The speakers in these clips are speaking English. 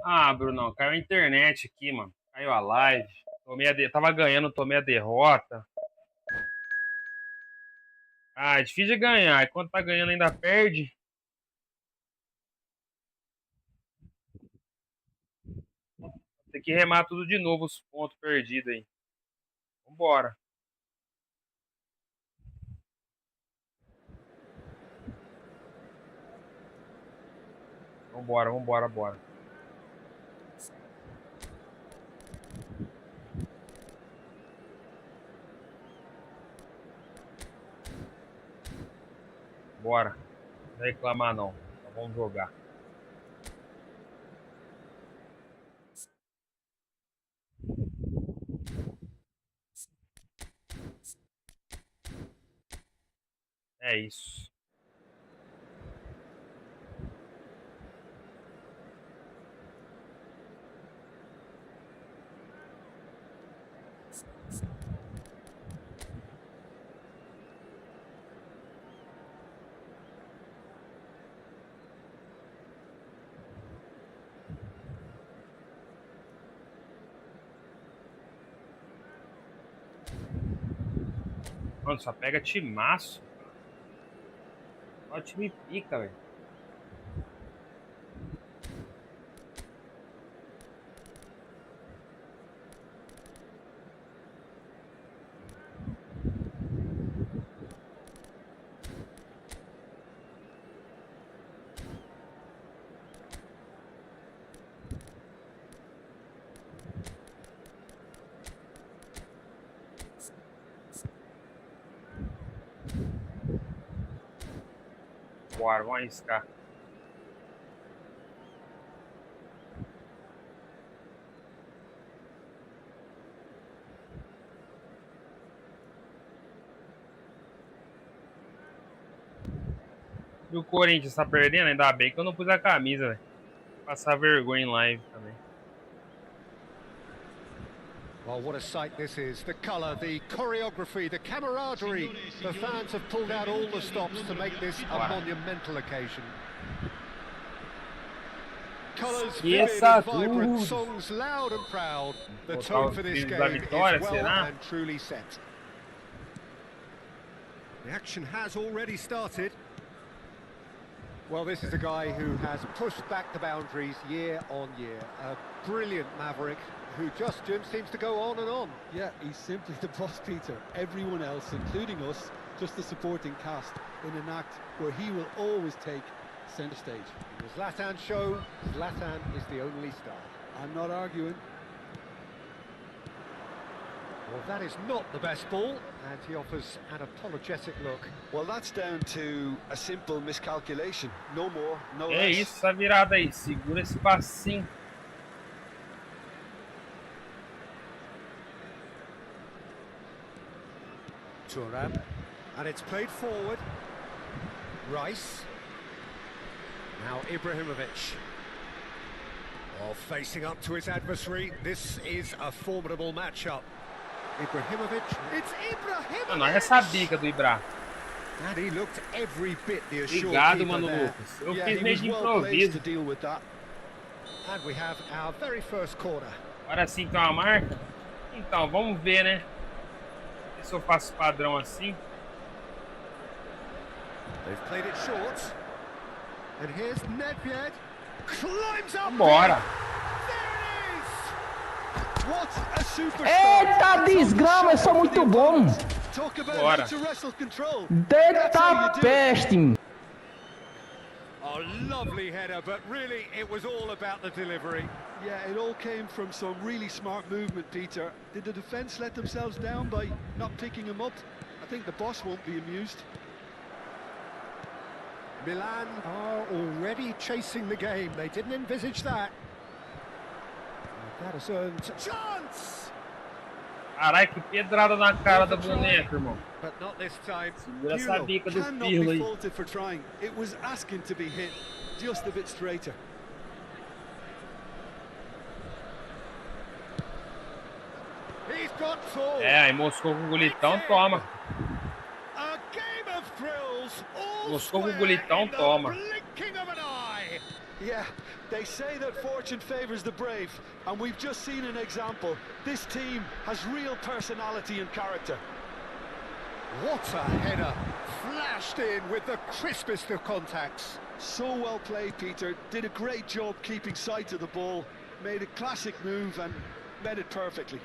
Ah, Brunão, caiu a internet aqui, mano. Caiu a live. Tava ganhando, tomei a derrota. Ah, é difícil de ganhar. E quando tá ganhando ainda perde. Tem que remar tudo de novo os pontos perdidos aí. Vambora. Vambora, vambora, bora. Bora. Não reclamar não. Então vamos jogar. É isso. Mano, só pega timaço. Só time pica, velho. Bora, vamos arriscar. E o Corinthians tá perdendo? Ainda bem que eu não pus a camisa, velho. Passar vergonha em live também. Well, what a sight this is. The colour, the choreography, the camaraderie. The fans have pulled out all the stops to make this a monumental occasion. Colours vivid and vibrant, songs loud and proud. The tone for this game is well and truly set. The action has already started. Well, this is a guy who has pushed back the boundaries year on year. A brilliant maverick who just seems to go on and on. Yeah, he's simply the boss, Peter. Everyone else, including us, just the supporting cast in an act where he will always take centre stage. In the Zlatan show, Zlatan is the only star. I'm not arguing. Well, that is not the best ball, and he offers an apologetic look. Well, that's down to a simple miscalculation. No more, no less. É isso, essa virada aí. Segura esse passinho. Thuram, and it's played forward. Rice. Now Ibrahimovic. Oh, facing up to his adversary. This is a formidable matchup. Ibrahimovic. It's Ibrahimovic. Mano, olha essa bica do Ibra. And he looked every bit the assured Obrigado, Mano there. Lucas. Eu fiz meio de improviso. And we have our very first corner. Agora sim tem uma marca. Então, vamos ver, né? Se eu faço padrão assim. They've played it short. And here's Nedved. Climbs up. Bora. Eita desgrama, eu sou muito bom. Bora. Deita peste. Oh, lovely header, but really it was all about the delivery. Yeah, it all came from some really smart movement, Peter. Did the defence let themselves down by not picking him up? I think the boss won't be amused. Milan are already chasing the game. They didn't envisage that. That has earned chance. Carai, que pedrada na cara da boneca, irmão. But not this time. Segura essa bica do Cannot Pirlo be aí. faulted for trying. It was asking to be hit just a bit straighter. He's got full. É, aí moscou com o golitão, toma. A game of thrills. All Moscou com o square golitão, in the toma. blinking of an eye. Yeah, They say that fortune favours the brave, and we've just seen an example. This team has real personality and character. What a header! Flashed in with the crispest of contacts. So well played, Peter. Did a great job keeping sight of the ball. Made a classic move and met it perfectly.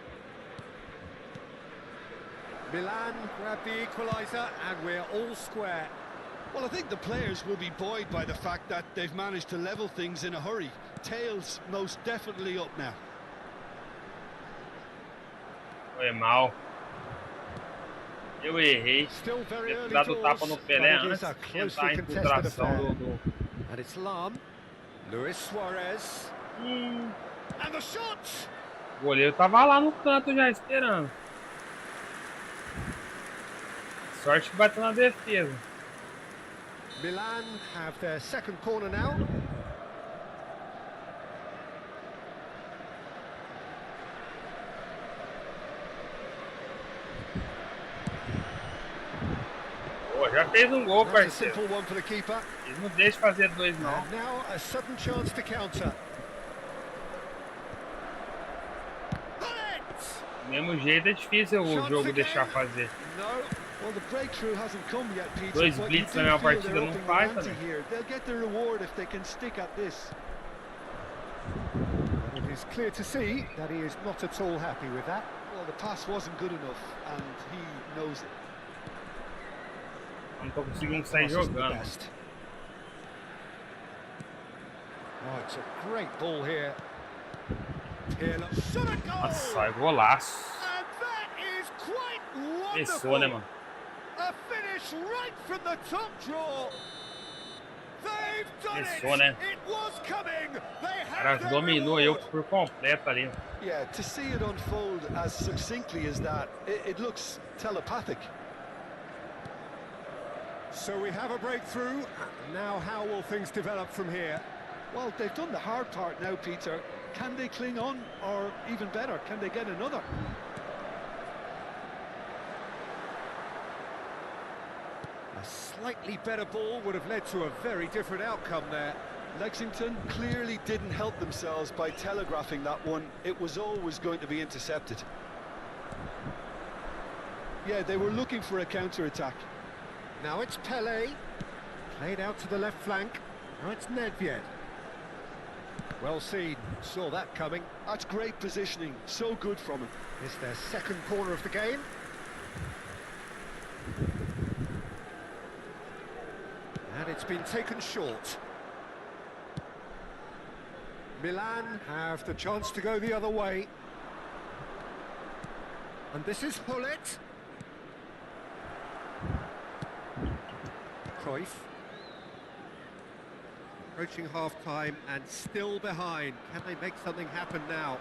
Milan grabbed the equaliser and we're all square. Well, I think the players will be buoyed by the fact that they've managed to level things in a hurry. Tails most definitely up now. Foi mal. Eu errei. Still very Ter early dado doors, tapa no but Pelé it is antes a de closely tentar a contested infiltração affair. do... And it's Lam, Luis Suarez, and the shot! O goleiro tava lá no canto já esperando. Sorte que bateu na defesa. Milan have their second corner now. Pô, já fez um gol, That's a parceiro. simple one for the keeper. Eles não deixam fazer dois, não. And now a sudden chance to counter. Do mesmo jeito é difícil o Chance jogo again. deixar fazer. No. Well, the breakthrough hasn't come yet, Peter. Dois but blitz you na do mesma feel partida they're não upping the faz, ante também. here. They'll get the reward if they can stick at this. It is clear to see that he is not at all happy with that. Well, the pass wasn't good enough, and he knows it. Não tô conseguindo sair Passes the jogando. best. Oh, it's a great ball here. Here, look. Shot a goal! Nossa, é golaço. And that is quite Pensou, wonderful. né, mano? A finish right from the top draw. They've done Pensou, it. né? It was coming. They O cara have their dominou eu reward. por completo ali. Yeah, to see it unfold as succinctly as that, it looks telepathic. So we have a breakthrough. Now how will things develop from here? Well, they've done the hard part now, Peter. Can they cling on, or even better, can they get another? A slightly better ball would have led to a very different outcome there. Lexington clearly didn't help themselves by telegraphing that one. It was always going to be intercepted. Yeah, they were looking for a counter-attack. Now it's Pelé, played out to the left flank. Now it's Nedved. Well seen, saw that coming. That's great positioning, so good from him. It's their second corner of the game. And it's been taken short. Milan have the chance to go the other way. And this is Hullet. Cruyff. Approaching half-time and still behind. Can they make something happen now?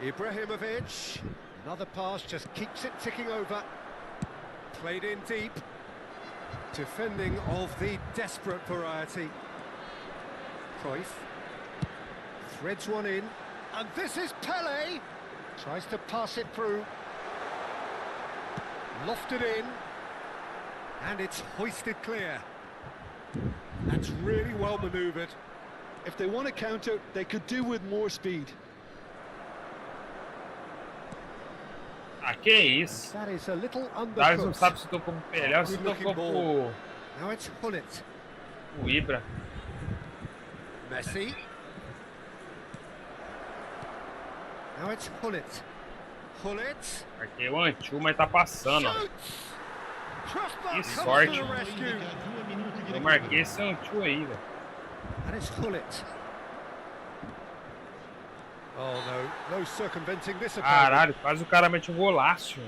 Ibrahimovic. Another pass, just keeps it ticking over. Played in deep. Defending of the desperate variety. Cruyff. Threads one in. And this is Pelé. Tries to pass it through. Lofted in. And it's hoisted clear. That's really well manoeuvred. If they want to counter, they could do with more speed. Ah, que isso? That is a little Darius não undercooked. sabe se tocou pro Pelé ou se Good tocou looking ball. pro Now it's Hullet. Ibra. Messi. Now it's Hullet. Hullet. Marquei o antigo, mas tá passando, ó. Shoots. Crossbar Que comes sorte. to the rescue. Eu marquei esse antigo aí, velho. And it's Hullet. Oh no, no circumventing this opponent. Caralho, quase o cara mete um golaço.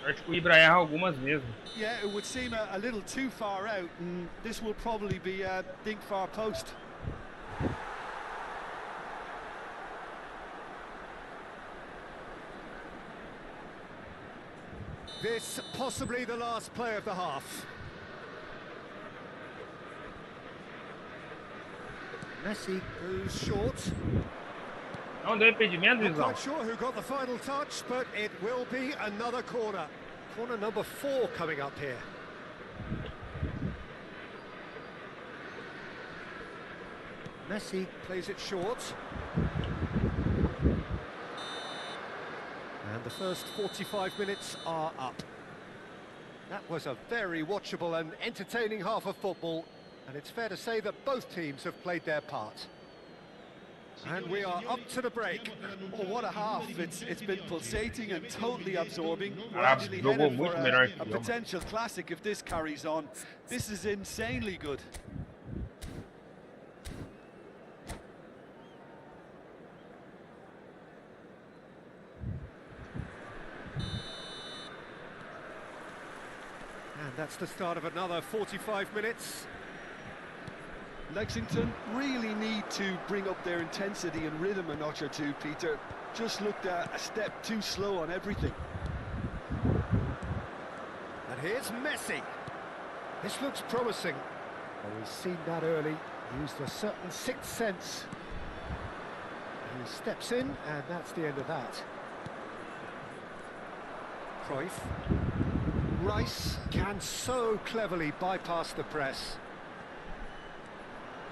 Sorte que o Ibra erra algumas mesmo. Yeah, it would seem a little too far out, and this will probably be a dink far post. This possibly the last play of the half. Messi goes short. Não deu impedimento, Not Visão? quite sure who got the final touch, but it will be another corner. Corner number 4 coming up here. Messi plays it short. And the first 45 minutes are up. That was a very watchable and entertaining half of football, and it's fair to say that both teams have played their part. And we are up to the break. Oh, what a half. It's been pulsating and totally absorbing. We're Ah, actually jogou headed for muito melhor a que eu, mano. potential classic if this carries on. This is insanely good. And that's the start of another 45 minutes. Lexington really need to bring up their intensity and rhythm a notch or two, Peter. Just looked a step too slow on everything. And here's Messi. This looks promising. Well, we've seen that early. Used a certain sixth sense. He steps in, and that's the end of that. Cruyff. Rice can so cleverly bypass the press.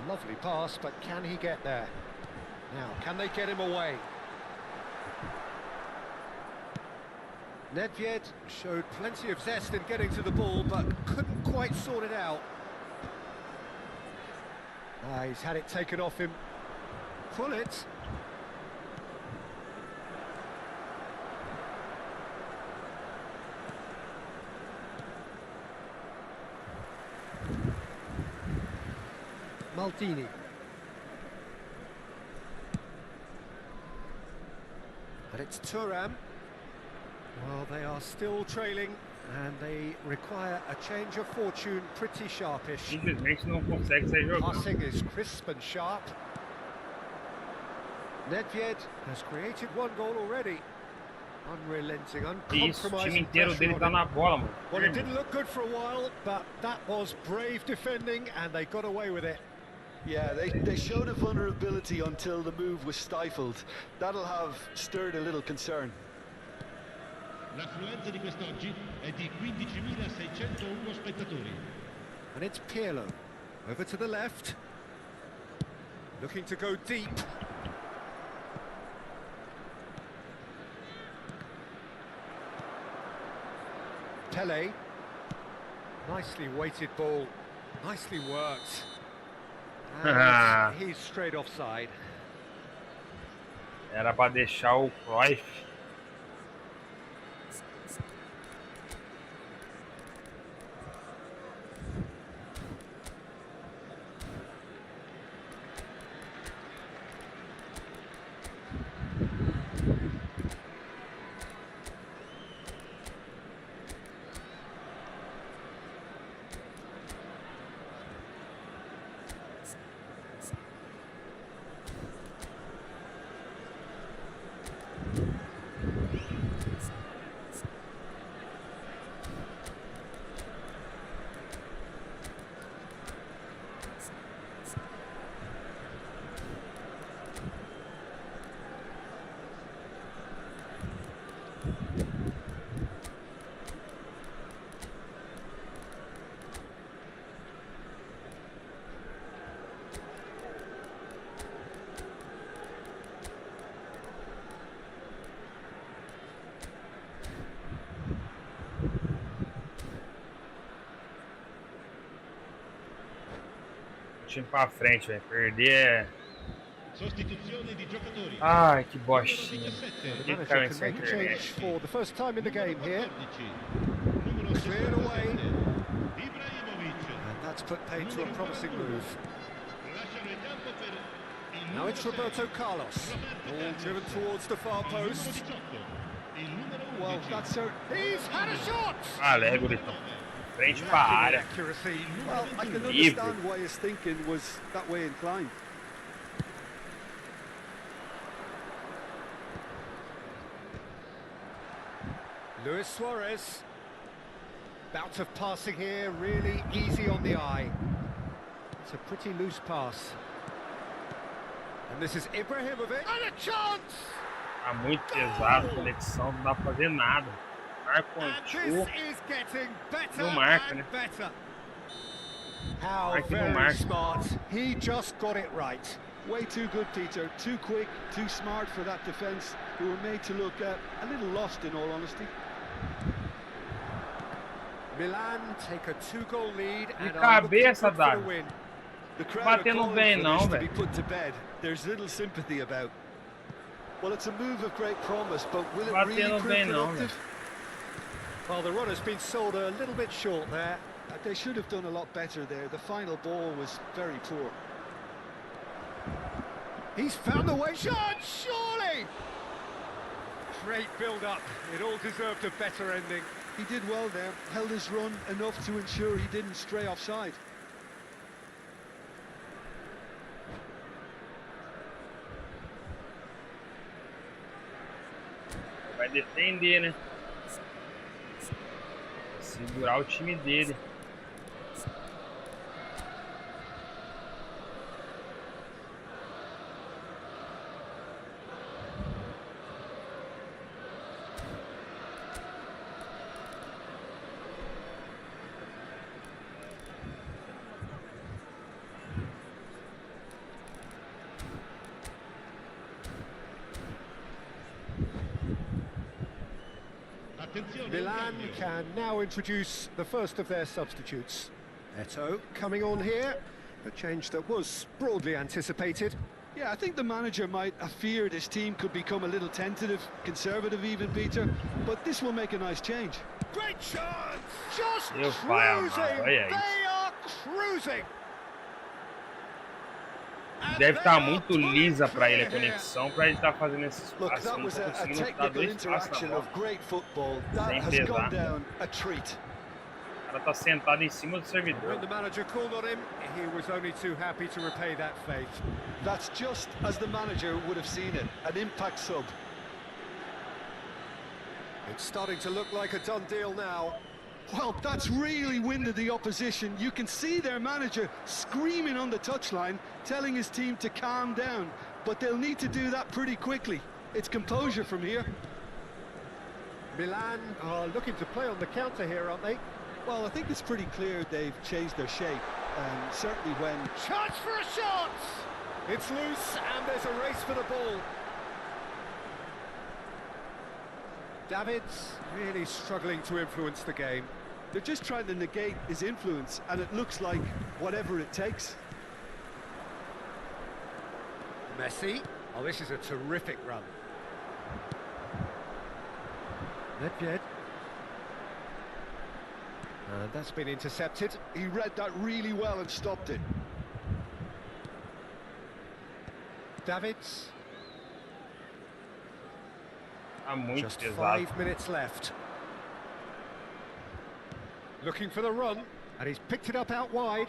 Lovely pass, but can he get there? Now, can they get him away? Nedved showed plenty of zest in getting to the ball, but couldn't quite sort it out. He's had it taken off him. Pull it. Maldini. And it's Thuram. Well, they are still trailing, and they require a change of fortune pretty sharpish. Simplesmente não consegue sair jogando. Passing is crisp and sharp. Nedved has created one goal already. Unrelenting, Isso, o time uncompromising inteiro pressure dele on tá him. na bola, mano. Well, it didn't look good for a while, but that was brave defending, and they got away with it. Yeah, they showed a vulnerability until the move was stifled. That'll have stirred a little concern. L'affluenza di quest'oggi è di 15.601 spettatori. And it's Pirlo. Over to the left. Looking to go deep. Pele. Nicely weighted ball. Nicely worked. And he's straight offside. Era pra deixar o Cruyff. Time pra frente, velho. Perder é... Sostituzione di giocatori. Ai, que bostinha. The Que manager caiu can essa make a change internet. for the first time in the game here. 14. Numero Cleared away. 67. Ibrahimovic. And that's put paid to a promising move. Lasciano il campo per il Now it's numero Roberto Carlos. Ball driven towards the far numero post. 18. Il numero 11. Well, that's her. He's had a shot! Alegre, então. Frente pra área. Accuracy. Well, I can Livre. understand why his thinking was that way inclined. Luis Suarez. Bout of passing here, really easy on the eye. It's a pretty loose pass. And this is Ibrahimovic. And a chance! Tá muito pesado, conexão, não dá pra fazer nada. Marca And um this is getting better Não marca, and né? better. How Mark no very Mark. smart. He just got it right. Way too good, Peter. Too quick, too smart for that defence, who were made to look a little lost, in all honesty. Milan take a 2-goal lead De and are looking cabeça, good for the Davi. win. The crowd are Batendo calling bem for não, this to be velho. put to bed. There's little sympathy about. Well, it's a move of great promise, but will it really Batendo prove bem não, productive? Well, the run has been sold a little bit short there. They should have done a lot better there. The final ball was very poor. He's found the way shot, surely! Great build-up. It all deserved a better ending. He did well there, held his run enough to ensure he didn't stray offside. Vai defender, né? Segurar o time dele. Attenzione, Milan cambio. can now introduce the first of their substitutes. Eto coming on here, a change that was broadly anticipated. Yeah, I think the manager might have feared his team could become a little tentative, conservative even, Peter, but this will make a nice change. Great chance! Just Meu pai amado, cruising! olha isso. They are cruising! And Deve they estar are muito pulling lisa pra ele a clear here. conexão, pra ele estar fazendo esse Look, espaço. that Não was tô a conseguindo dar technical dois passos na interaction bola. of great football. That Sem has pesar. gone down a treat. O cara tá sentado em cima do When servidor. the manager called on him, he was only too happy to repay that fate. That's just as the manager would have seen it, an impact sub. It's starting to look like a done deal now. Well, that's really winded the opposition. You can see their manager screaming on the touchline, telling his team to calm down. But they'll need to do that pretty quickly. It's composure from here. Milan are looking to play on the counter here, aren't they? Well, I think it's pretty clear they've changed their shape. And certainly when... Chance for a shot! It's loose and there's a race for the ball. David's really struggling to influence the game. They're just trying to negate his influence, and it looks like whatever it takes. Messi. Oh, this is a terrific run. Nedved. And that's been intercepted. He read that really well and stopped it. Davids. Tá muito Just pesado. 5 minutes left. Looking for the run, and he's picked it up out wide.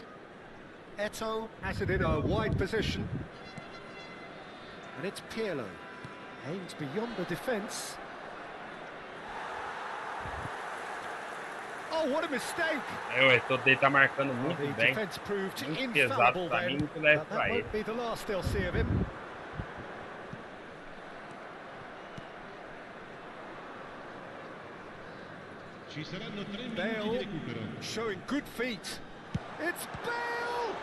Eto has it in a wide position. And it's Pirlo. Aims beyond the defence. Oh, what a mistake! O Eto dele tá marcando The muito bem. defence proved Muito infallible pesado pra then. mim, muito leve But pra that ele. won't be the last they'll see of him. Ci saranno 3 minuti di Bale recupero. showing good feet. It's Bale!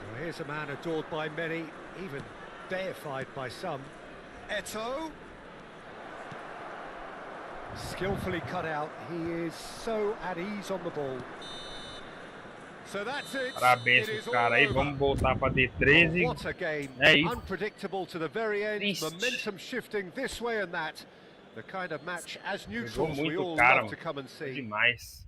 Well, here's a man adored by many, even deified by some. Eto. Skillfully cut out. He is so at ease on the ball. So that's it. Parabéns It is pro cara all aí. over. Vamos voltar pra Oh, D13. what a game. É isso. Unpredictable to the very end. Triste. Momentum shifting this way and that. The kind of match as Jogou neutrals we muito all cara, love to mano. come and Foi see. demais.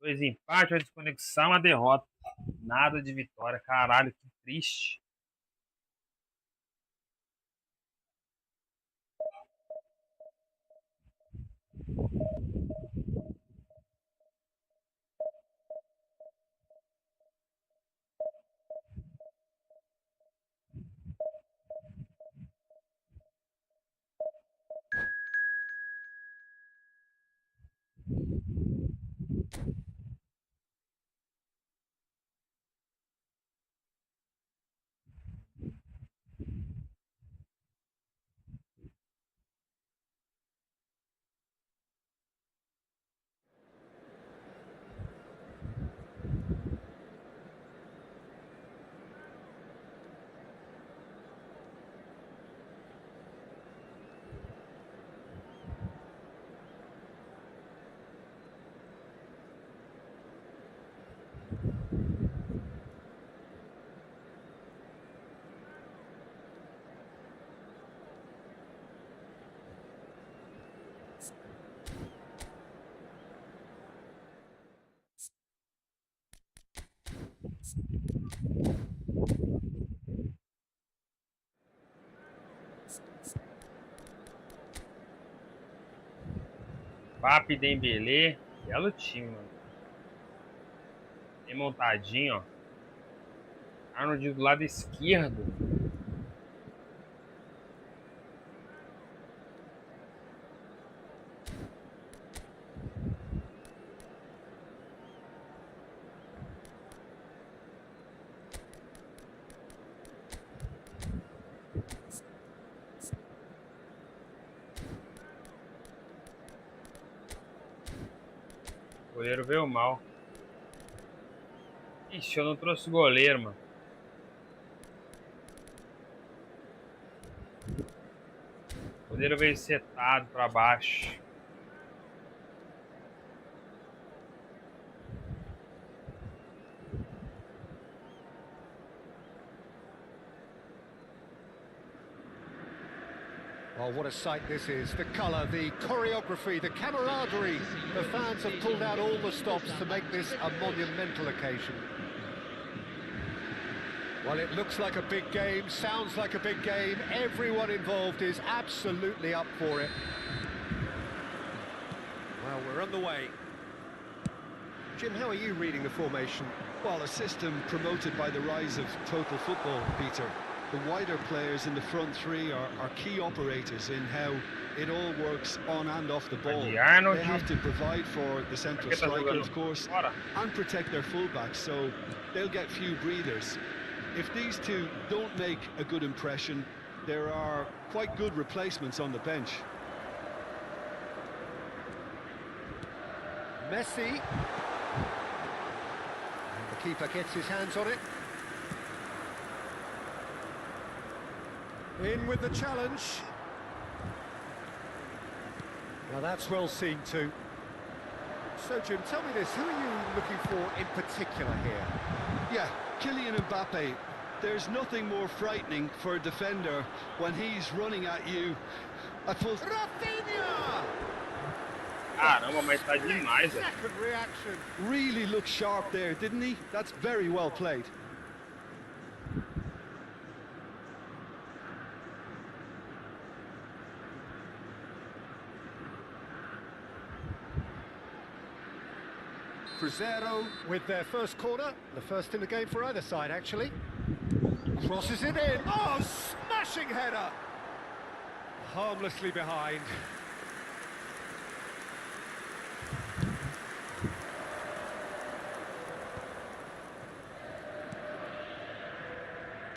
Dois empates, uma desconexão, uma derrota. Nada de vitória. Caralho, que triste. Papi, Dembélé, belo time, mano. Bem montadinho, ó. Arnold do lado esquerdo. O goleiro veio mal. Ixi, eu não trouxe goleiro, mano. O goleiro veio setado pra baixo. Oh, what a sight this is. The colour, the choreography, the camaraderie. The fans have pulled out all the stops to make this a monumental occasion. Well, it looks like a big game, sounds like a big game. Everyone involved is absolutely up for it. Well, we're on the way. Jim, how are you reading the formation? Well, a system promoted by the rise of total football, Peter. The wider players in the front three are key operators in how it all works on and off the ball. They have to provide for the central striker, of course, and protect their fullbacks, so they'll get few breathers. If these two don't make a good impression, there are quite good replacements on the bench. Messi. And the keeper gets his hands on it. In with the challenge. Now that's well seen too. So Jim, tell me this, who are you looking for in particular here? Yeah, Kylian Mbappe. There's nothing more frightening for a defender when he's running at you at full... Rafinha! Caramba, mas tá demais, velho. Second reaction. Really looked sharp there, didn't he? That's very well played. Cruzeiro with their first corner, the first in the game for either side actually. Crosses it in, oh, smashing header! Harmlessly behind.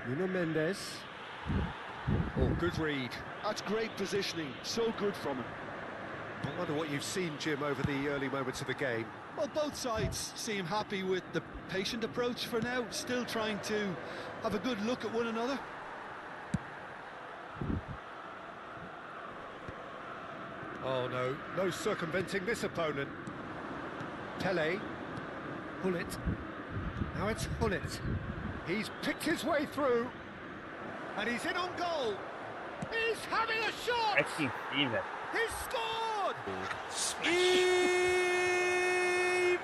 Nuno Mendes. Oh, good read. That's great positioning, so good from him. I wonder what you've seen, Jim, over the early moments of the game. Well, both sides seem happy with the patient approach for now, still trying to have a good look at one another. Oh no, no circumventing this opponent. Pele, Hullet. Now it's Hullet. He's picked his way through, and he's in on goal. He's having a shot. É que enfim, velho. He's scored.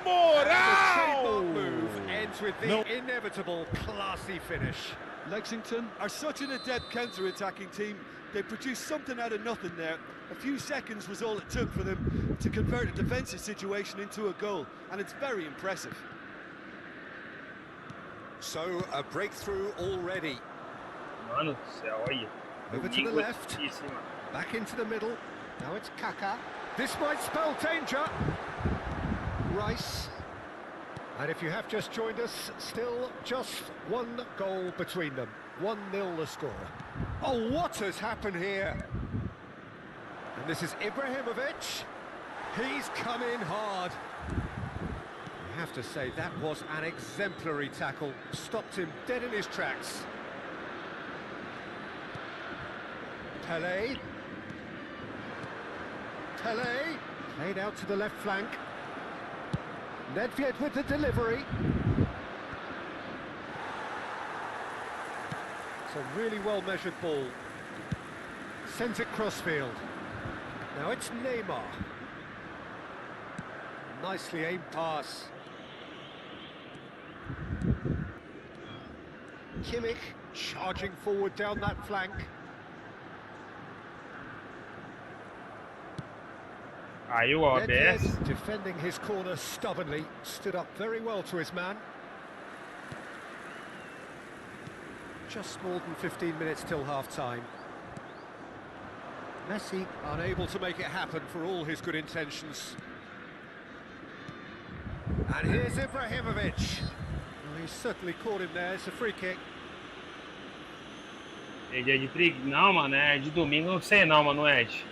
Moral! Move ends with the inevitable classy finish. Lexington are such an adept counter-attacking team. They produced something out of nothing there. A few seconds was all it took for them to convert a defensive situation into a goal, and it's very impressive. So, a breakthrough already. Mano do céu, olha. Over to the left, back into the middle. Now it's Kaká. This might spell danger. Rice. And if you have just joined us, still just one goal between them. 1-0 the score. Oh, what has happened here? And this is Ibrahimovic. He's come in hard. I have to say, that was an exemplary tackle. Stopped him dead in his tracks. Pele. Pele. Played out to the left flank. Nedved with the delivery. It's a really well-measured ball. Sends it crossfield. Now it's Neymar. Nicely aimed pass. Kimmich charging forward down that flank. Caiu o ABS. Nedved defending his corner stubbornly, stood up very well to his man. Just more than 15 minutes till half-time. Messi unable to make it happen for all his good intentions. And here's Ibrahimovic. Well, he's certainly caught him there. It's a free kick. É dia de Não, mano, é de domingo, não sei não, mano, Ed.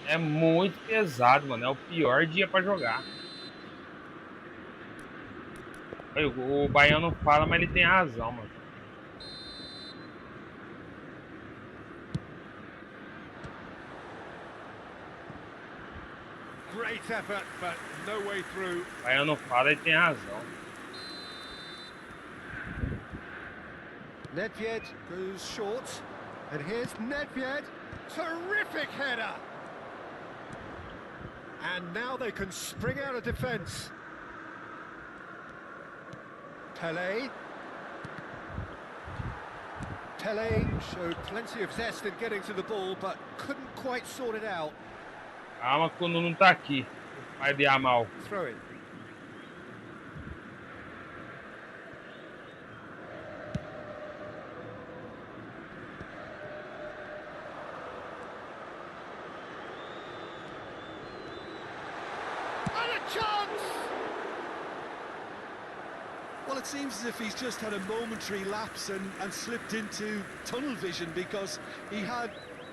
É muito pesado, mano. É o pior dia pra jogar. O baiano fala, mas ele tem razão, mano. Great effort, but no way through. O baiano fala, ele tem razão. Nedved goes short, and here's Nedved. Terrific header! And now they can spring out of defence. Pelé showed plenty of zest in getting to the ball, but couldn't quite sort it out. Calma que o Nuno tá aqui. Vai de mal. Throw it. And a chance! Well, it seems as if he's just had a momentary lapse and slipped into tunnel vision, because he had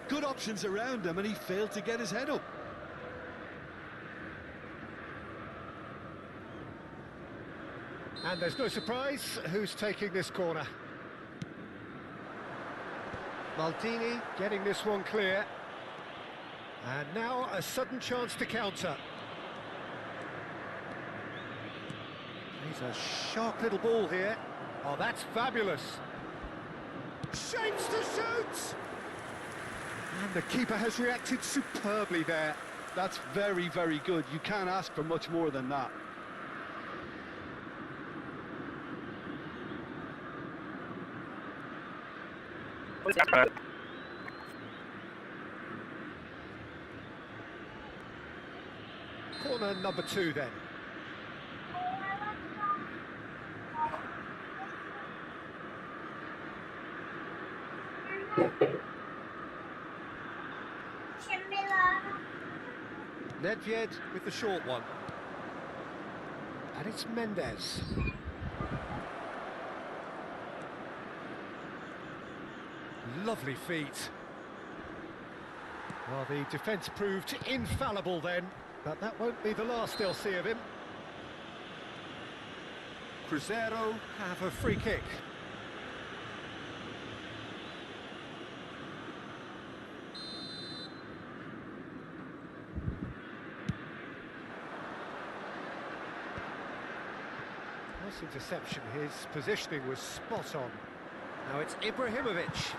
good options around him and he failed to get his head up. And there's no surprise who's taking this corner. Maldini getting this one clear. And now a sudden chance to counter. He's a sharp little ball here. Oh, that's fabulous. Shapes to shoot! And the keeper has reacted superbly there. That's very, very good. You can't ask for much more than that. Corner number 2 then. Nedved with the short one. And it's Mendes. Lovely feet. Well, the defence proved infallible then, but that won't be the last they'll see of him. Cruzeiro have a free kick. Nice interception. His positioning was spot on. Now it's Ibrahimovic.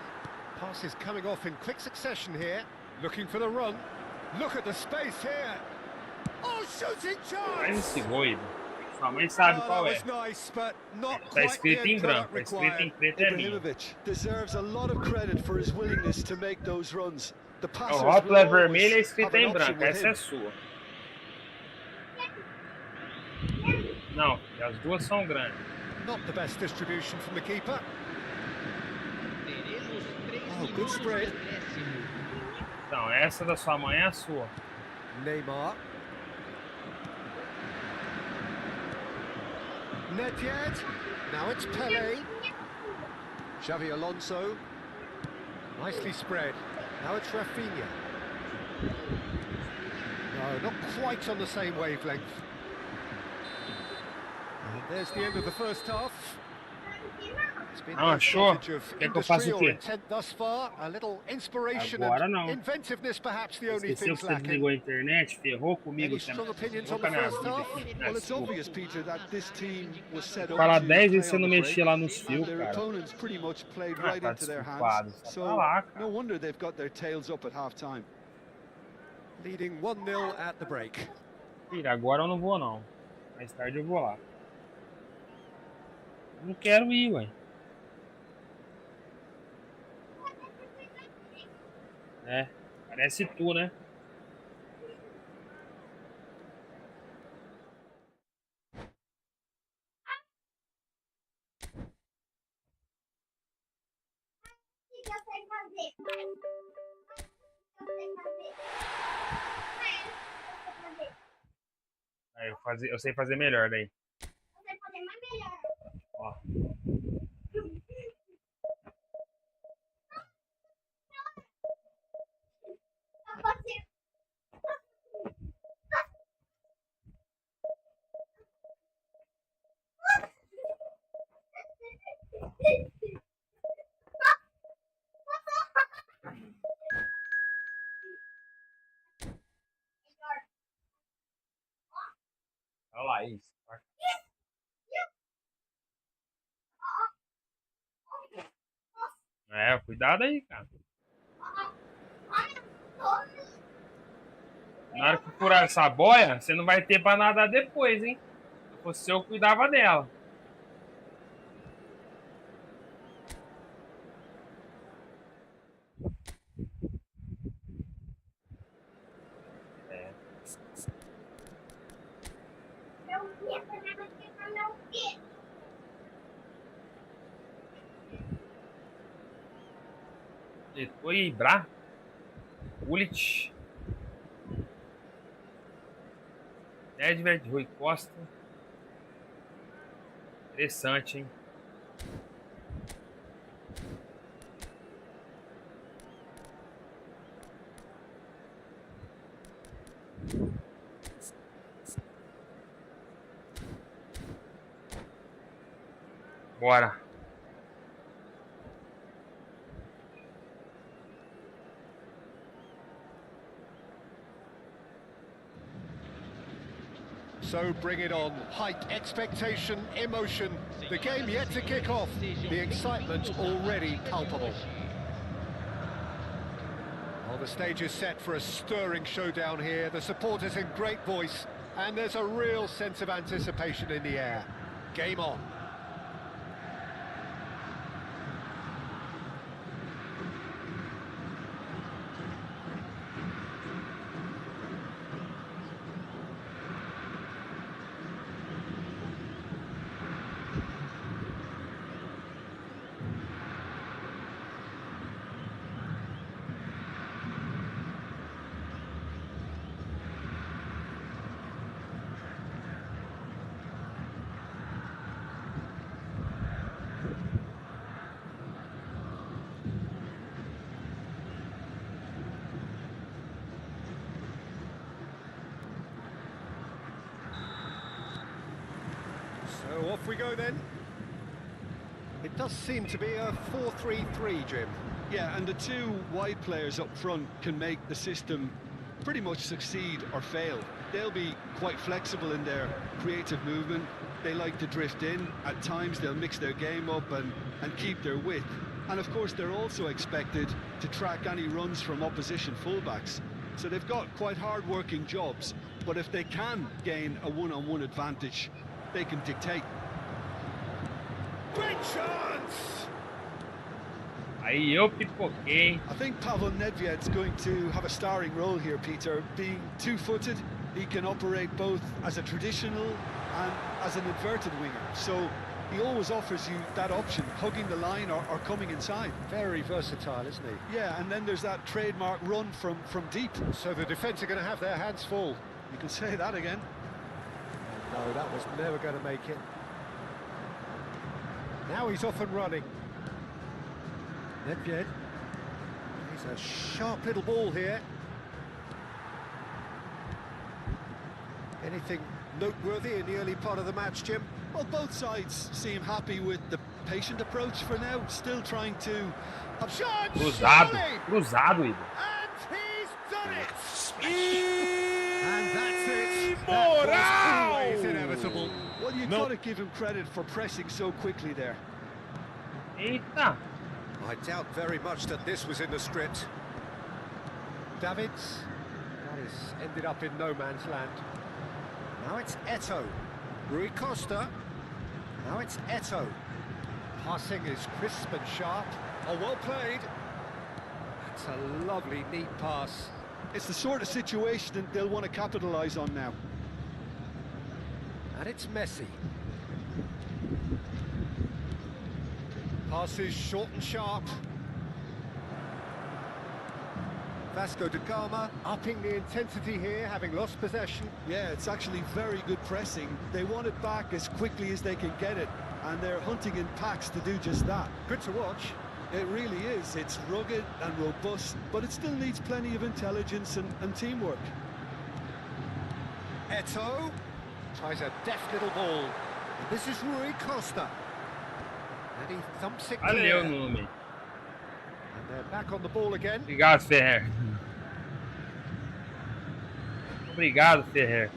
Pass is coming off in quick succession here. Looking for the run. Look at the space here. Oh, shooting Faz chance! esse gol, sua mãe sabe Oh, qual that é. was nice, but not Tá quite the escrito em end branco, product tá escrito em required. preto é minha. Ibrahimovic deserves a lot of credit for his willingness to make those runs. The O passers rótulo will é always vermelho e have escrito an em option branco. with Essa é him. sua. Não, as duas são grandes. Not the best distribution from the keeper. Oh, good spread. Então, essa da sua mãe é a sua. Neymar. Nedved. Now it's Pelé. Xavi Alonso. Nicely spread. Now it's Rafinha. No, not quite on the same wavelength. And there's the end of the first half. It's been Ah, no achou? shortage of Quer que eu faça industry o or quê? intent thus far. A little inspiration Agora and não. inventiveness, perhaps the only Esqueceu things que você lacking. desligou a internet, ferrou comigo Any o tempo. strong opinions Ferrou on com the a minha first vida half? aqui. Well, it's Desculpa. obvious, Peter, that this team was set up Fala to 10 vezes play você on não the mexia break, lá nos and fios, their cara. opponents pretty much played Ah, right tá into their hands. desculpado. Sai pra So lá, cara. no wonder they've got their tails up at half-time. Leading 1-0 at the break. Filha, agora eu não vou, não. Mais tarde eu vou lá. Não quero ir, ué. É, parece tu, né? Aí, eu sei fazer melhor daí. Ó. Olha lá, isso. É, cuidado aí, cara. Na hora que furar essa boia, você não vai ter pra nadar depois, hein? Se fosse eu, cuidava dela. É. Foi Ibra. Ulit. Nedved, Rui Costa. Interessante, hein? Bora. So bring it on. Hype, expectation, emotion. The game yet to kick off. The excitement already palpable. Well, the stage is set for a stirring showdown here. The supporters in great voice, and there's a real sense of anticipation in the air. Game on. So off we go then. It does seem to be a 4-3-3, Jim. Yeah, and the two wide players up front can make the system pretty much succeed or fail. They'll be quite flexible in their creative movement. They like to drift in. At times they'll mix their game up and keep their width. And of course they're also expected to track any runs from opposition fullbacks. So they've got quite hard-working jobs, but if they can gain a one-on-one advantage, they can dictate. Great chance! Aí eu pipoquei. I think Pavel Nedved's going to have a starring role here, Peter. Being two-footed, he can operate both as a traditional and as an inverted winger. So he always offers you that option, hugging the line or coming inside. Very versatile, isn't he? Yeah, and then there's that trademark run from deep. So the defence are going to have their hands full. You can say that again. No, that was never going to make it. Now he's off and running. Nedved. He's a sharp little ball here. Anything noteworthy in the early part of the match, Jim? Well, both sides seem happy with the Patient approach for now, still trying to... Cruzado, cruzado, Igor. And he's done it! And that's it. That was always inevitable. Well, you've got to give him credit for pressing so quickly there. Eita. I doubt very much that this was in the script. Davids. That has ended up in no man's land. Now it's Eto. Rui Costa. Now it's Eto. Passing is crisp and sharp. Oh, well played. That's a lovely, neat pass. It's the sort of situation that they'll want to capitalise on now. And it's Messi. Passes short and sharp. Vasco da Gama upping the intensity here, having lost possession. Yeah, it's actually very good pressing. They want it back as quickly as they can get it, and they're hunting in packs to do just that. Good to watch. It really is. It's rugged and robust, but it still needs plenty of intelligence and teamwork. Eto tries a deft little ball. And this is Rui Costa. And he thumps it clear. Valeu, Nume. And they're back on the ball again. Obrigado, Ferrer. Obrigado, Ferrer.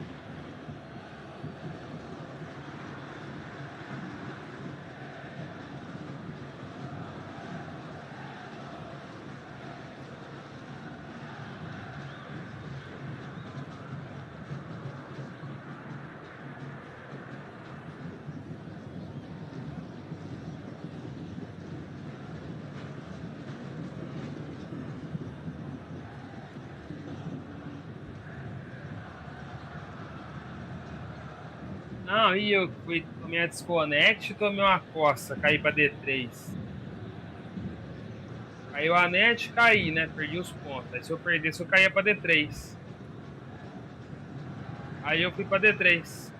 Não, e eu tomei a desconect e tomei uma costa, caí pra D3. Caiu a net, caí, né? Perdi os pontos. Aí se eu perdesse, eu caía pra D3. Aí eu fui pra D3.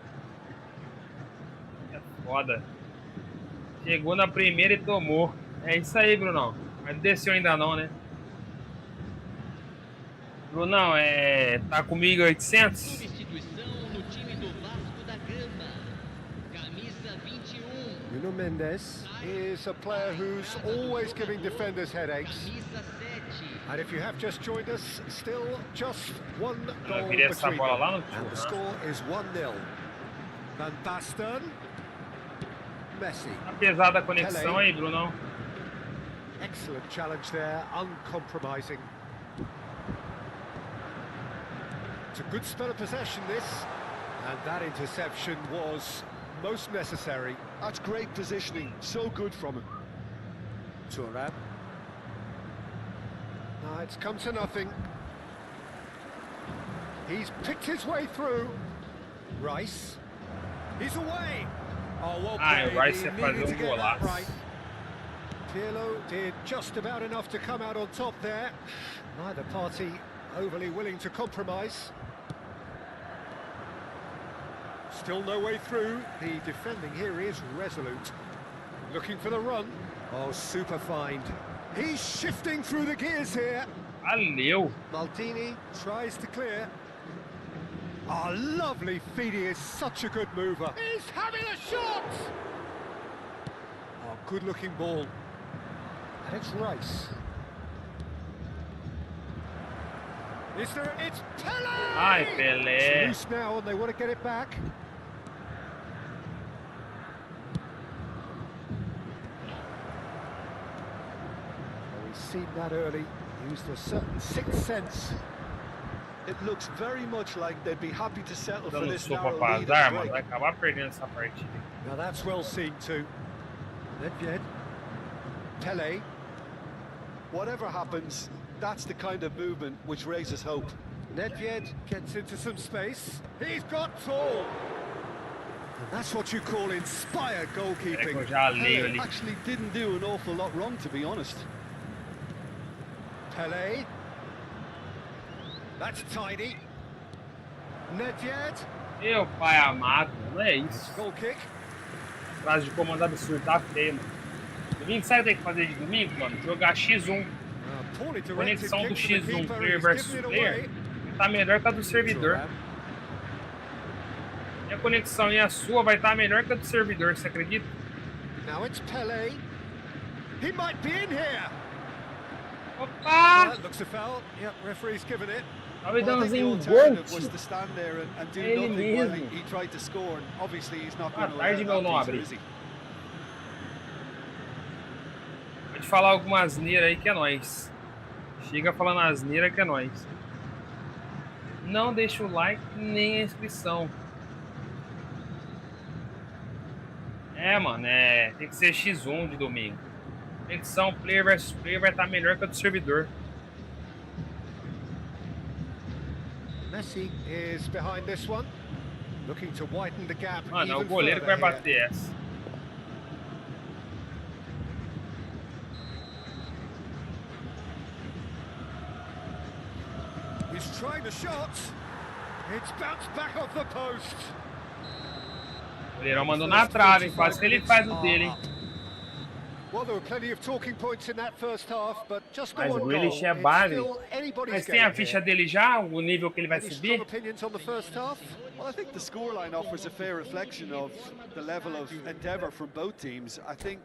É foda. Chegou na primeira e tomou. É isso aí, Brunão. Mas não desceu ainda não, né? Brunão, tá com 1.800? Substituição no time do Vasco da Gama. Camisa 21. Nuno Mendes is a player who's always giving defenders headaches. Camisa 7. And if you have just joined us, still just one goal Eu queria essa between bola lá them. no tio, And the né? score is 1-0. Van Basten. Messi. Tá pesada a conexão aí, Brunão. Excellent challenge there, uncompromising. It's a good spell of possession, this. And that interception was most necessary. That's great positioning, so good from him. Thuram. Now it's come to nothing. He's picked his way through. Rice. He's away. Oh, well Ah, played. Rice He ia needed fazer to get that golaço. right. Pirlo did just about enough to come out on top there. Neither party overly willing to compromise. Still no way through. The defending here is resolute. Looking for the run. Oh, super find. He's shifting through the gears here. Valeu. Maldini tries to clear. Oh, lovely feed. He is such a good mover. He's having a shot! Oh, good-looking ball. And it's Rice. Is there? It's Pelé! Ai, It's Pelé. loose now, and they want to get it back. Oh, we've seen that early. Used a certain sixth sense. It looks very much like they'd be happy to settle for Dando this sopa narrow pra lead azar, at the mano. Vai break. acabar perdendo essa partida. Now that's well seen too. Nedved. Pelé. Whatever happens, that's the kind of movement which raises hope. Nedved gets into some space. He's got tall. And that's what you call inspired É que goalkeeping. eu já leio Pelé ali. actually didn't do an awful lot wrong, to be honest. Pelé. That's tidy. Nedved. Meu pai amado, não é isso. Goal kick. Frase de comando absurdo, tá feio, mano. Domingo, sabe o que tem que fazer de domingo, mano? Jogar X1. Poorly directed Conexão do kick from the X1, keeper, player he's versus given it player, away. tá melhor que a do servidor. Minha conexão e a sua vai estar melhor que a do servidor, você acredita? Now it's Pele. He might be in here. Opa! That looks a foul. Yep, referee's given it. Well, I think the alternative was to stand there and do nothing while he tried to score. And obviously, he's not going to tarde, meu allow that, nobre. is he? Pode falar alguma asneira aí que é nóis. Chega falando asneira que é nóis. Não deixa o like nem a inscrição. É, mano, tem que ser X1 de domingo. Edição player versus player vai estar melhor que a do servidor. Messi is behind this one, looking to widen the gap. Mano, é o goleiro que vai bater essa. He's trying the shot. It's bounced back off the post. O goleirão mandou na trave, hein? Quase que ele faz o dele, hein? Well, there were plenty of talking points in that first half, but just the Mas one o goal. Grealish é It's base. still anybody's Mas tem a game ficha here. dele já? O nível que ele vai Any subir? strong opinions on the first half? Well, I think the scoreline offers a fair reflection of the level of endeavour from both teams. I think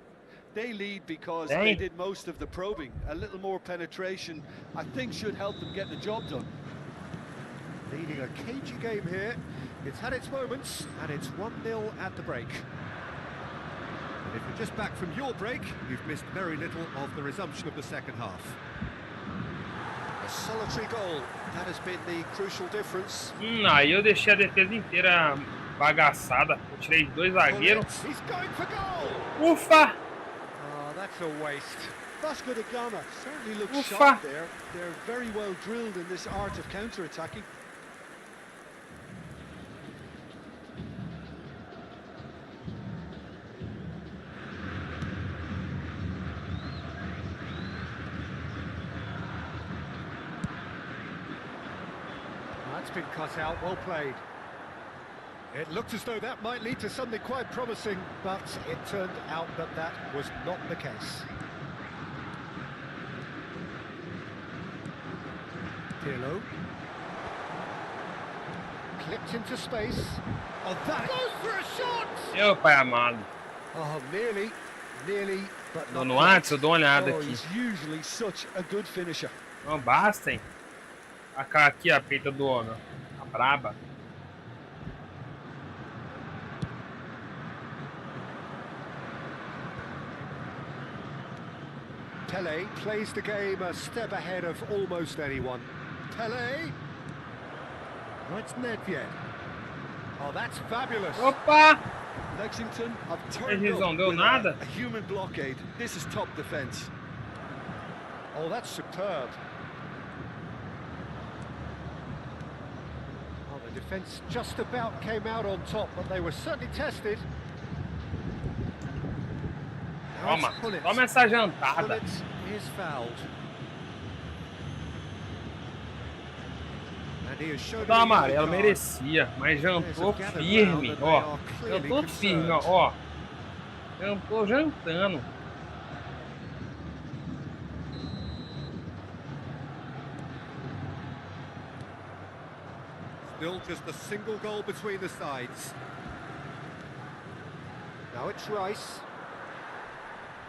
they lead because they did most of the probing. A little more penetration, I think, should help them get the job done. Leading a cagey game here. It's had its moments, and it's 1-0 at the break. And if you're just back from your break, you've missed very little of the resumption of the second half. A solitary goal, that has been the crucial difference. Aí eu deixei a defesa inteira bagaçada. Eu tirei 2 zagueiros. He's going for goal! Ufa! Oh, that's a waste. Vasco da Gama certainly looks Ufa. sharp there. They're very well drilled in this art of counter-attacking. That's been cut out, well played. It looked as though that might lead to something quite promising, but it turned out that that was not the case. Pirlo. Clipped into space. Oh, that goes for a shot! Meu pai amado. Oh, nearly, but not No quite. antes eu dou uma olhada Oh, aqui. he's usually such a good finisher. Não basta, hein? Aqui a peita do homem. A braba. Pele plays the game a step ahead of almost anyone. Pele. Oh, it's Nedved. Oh, that's fabulous. Opa! Lexington have turned Eles não up deu with nada. a human blockade. This is top defence. Oh, that's superb. Oh, the defence just about came out on top, but they were certainly tested. Now Toma, it's Pullet. toma essa jantada. Pullet is fouled. And he has shown Dá a amarelo, yellow card. merecia, mas jantou firme, ó. Jantou firme, ó. Jantou jantando. Still just a single goal between the sides. Now it's Rice.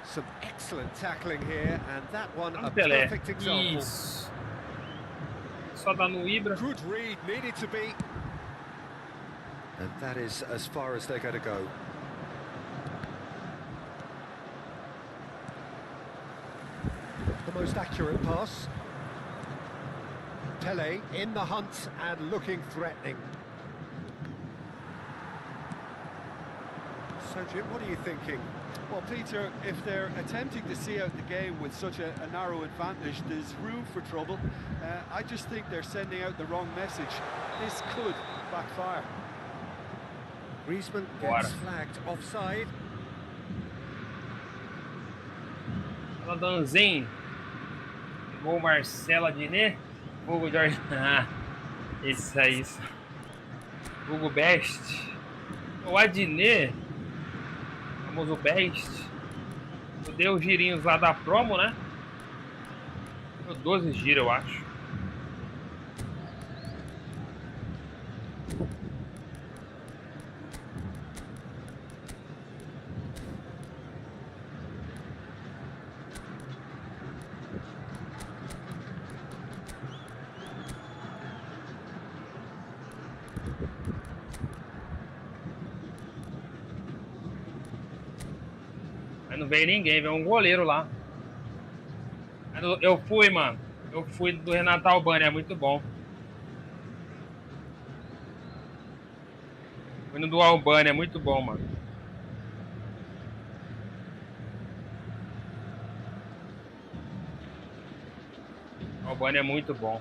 Some excellent tackling here, and that one a Pelé. perfect example. Isso. Só dá no Ibra. Good read, needed to be. And that is as far as they're going to go. The most accurate pass. Pele in the hunt and looking threatening. So Jim, what are you thinking? Well, Peter, if they're attempting to see out the game with such a narrow advantage, there's room for trouble. I just think they're sending out the wrong message. This could backfire. Griezmann Bora. gets flagged offside. Fala, Danzinho. Gol Marcelo Adnet. Hugo Jorge. Ah, isso aí. Hugo Best. O Adnet. Famoso Best. Eu dei os girinhos lá da promo, né? Deu 12 giros, eu acho. Aí não veio ninguém, veio um goleiro lá. Eu fui, mano. Eu fui do Renato Albani, é muito bom. Fui no do Albani, é muito bom, mano. O Albani é muito bom.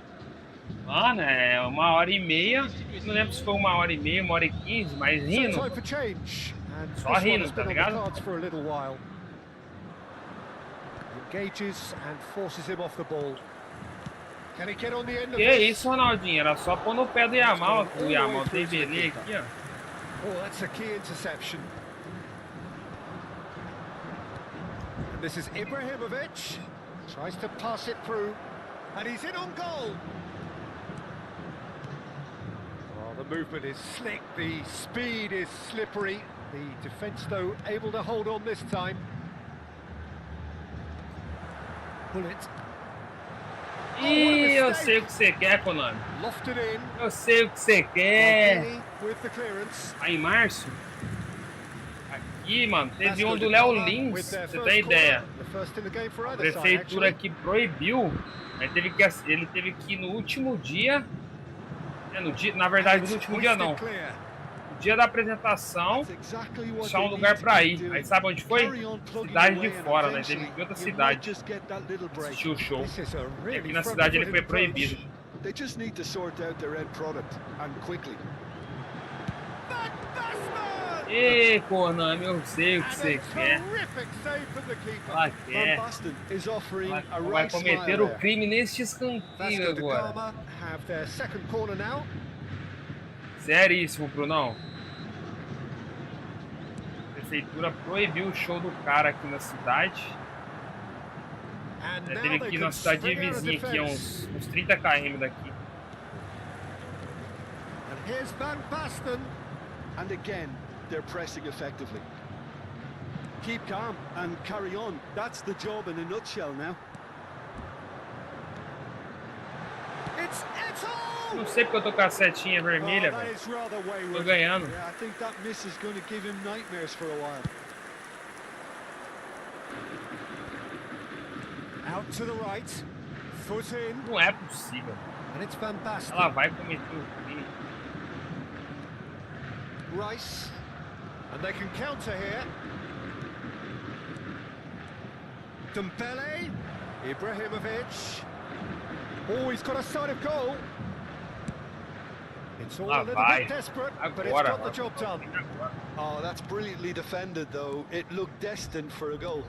Mano, é 1h30. Não lembro se foi 1h30, 1h15, mas rindo. Só rindo, tá ligado? Engages and forces him off the ball. Can he get on the end of Que this? isso, Ronaldinho? Era só pôr no pé do Yamal. O Yamal tem belê aqui, ó. Oh, that's a key interception. And this is Ibrahimovic. Tries to pass it through. And he's in on goal. Oh, the movement is slick. The speed is slippery. The defence, though, able to hold on this time. Bullet. Ih, eu sei o que você quer, Konami. Eu sei o que você quer. Aí em março, aqui, mano, teve um do Léo Lins, pra você ter ideia. A prefeitura aqui proibiu. Aí ele teve que ir no último dia. Na verdade, no último dia não. No dia da apresentação, deixar um lugar pra ir. Aí sabe onde foi? Cidade de fora, né? Teve que ir em outra cidade assistir o show. E aqui na cidade ele foi proibido. Ê, Konami, eu sei o que você quer. Ela quer. Ela vai cometer o crime neste escanteio agora. Seríssimo, Brunão. A prefeitura proibiu o show do cara aqui na cidade. Teve que ir na cidade vizinha aqui, a uns 30 km daqui. And again, they're pressing effectively. Keep calm and carry on. That's the job in a nutshell now. Não sei porque eu tô com a setinha vermelha, velho. Tô ganhando. I think that miss is going to give him nightmares for a while. Out to the right. Foot in. Não é possível. And it's Van Basten. Ela vai cometer o crime. Rice. And they can counter here. Dembele. Ibrahimovic. Oh, he's got a side of goal. It's all a little bit desperate, but it's got the job done. Oh, that's brilliantly defended, though. It looked destined for a goal.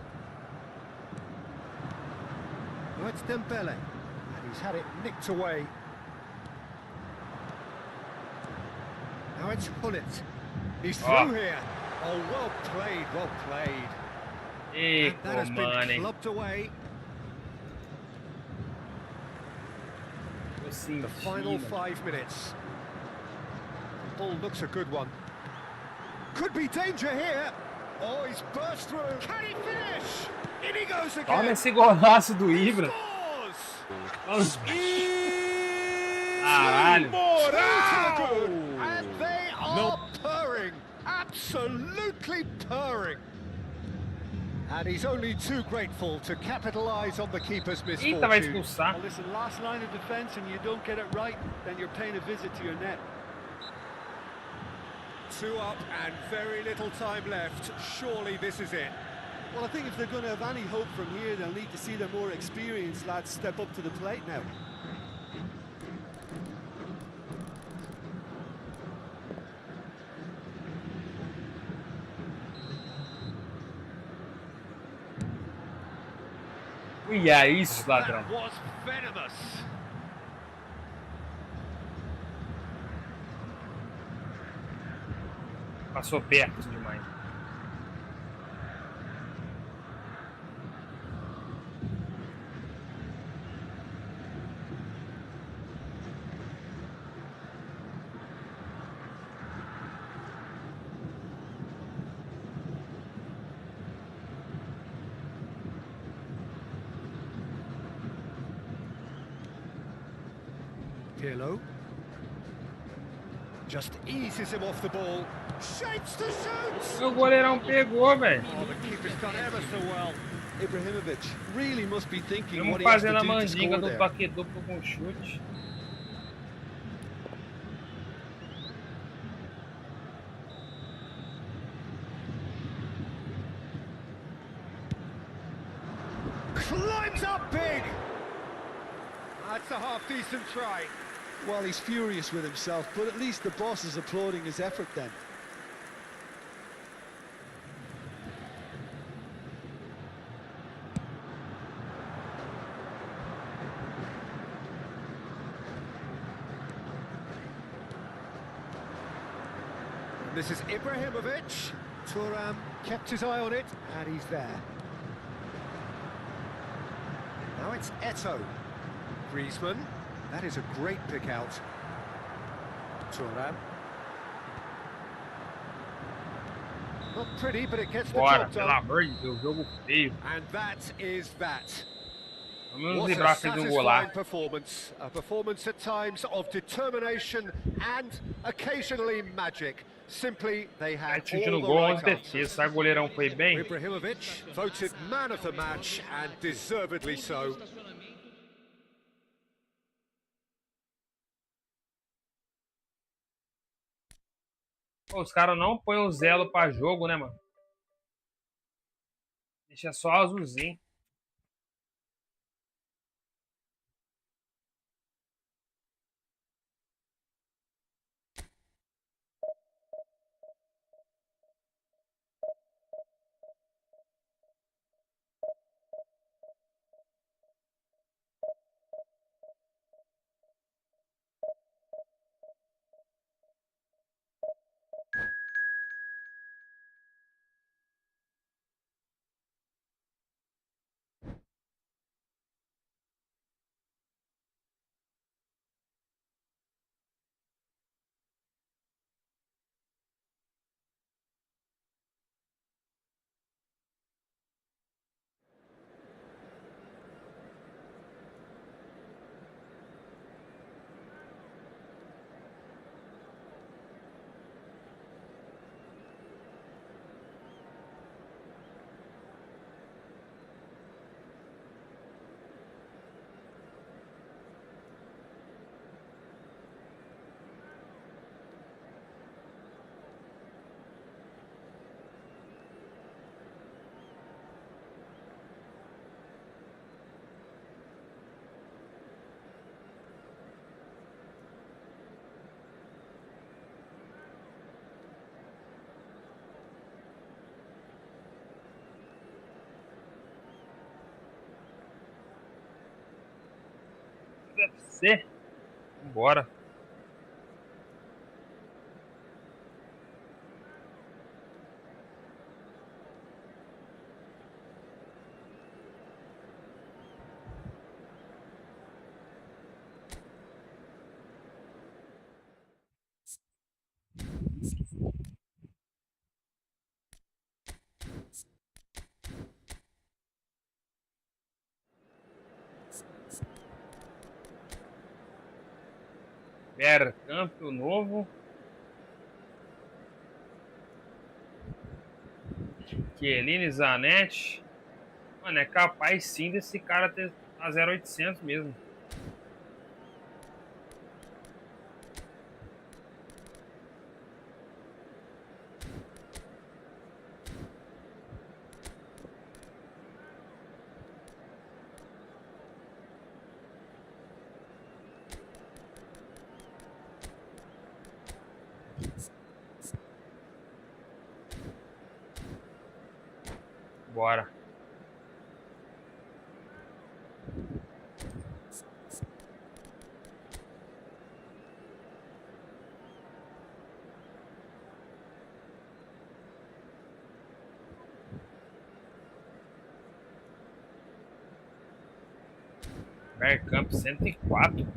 Now it's Dembele. And he's had it nicked away. Now it's Bullet. He's through here. Oh, well played, well played. And that has been clubbed away. The final 5 minutes. The ball looks a good one. Could be danger here. Oh, he's burst through. Can he finish? In he goes again. Olha esse golaço do Ibra. Caralho. And they are purring. Absolutely purring. And he's only too grateful to capitalize on the keeper's misfortune. Eita, vai expulsar. Well, listen, last line of defense, and you don't get it right, then you're paying a visit to your net. 2 up and very little time left. Surely this is it. Well, I think if they're going to have any hope from here, they'll need to see the more experienced lads step up to the plate now. E é isso, ladrão. That was venomous. Passou perto demais. Pirlo. Just eases him off the ball. Shapes to shoot. O goleirão pegou, velho. Oh, the keeper It's done ever so well. Ibrahimovic really must be thinking Vamos what he has to fazendo a do to mandinga score do there. toque duplo com chute. Climbs up big. That's a half-decent try. Well, he's furious with himself, but at least the boss is applauding his effort then. This is Ibrahimovic. Thuram kept his eye on it, and he's there. Now it's Eto'o. Griezmann. That is a great pick out. Thuram. Not pretty, but it gets the Bora, job pelo done. amor de Deus, jogo feio. And that is that. Vamos What lembrar a que fez um satisfying golaço. performance. A performance at times of determination and occasionally magic. Simply, they had Chute all no the gol, right 11 answers. defesas. Sabe, o goleirão foi bem. Ibrahimovic voted man of the match, and deservedly so. Pô, os caras não põem o zelo pra jogo, né, mano? Deixa só azulzinho. Deve ser. Vambora. Campo novo. Chiellini, Zanetti. Mano, é capaz sim desse cara ter a 0800 mesmo. Bora. Campo 104.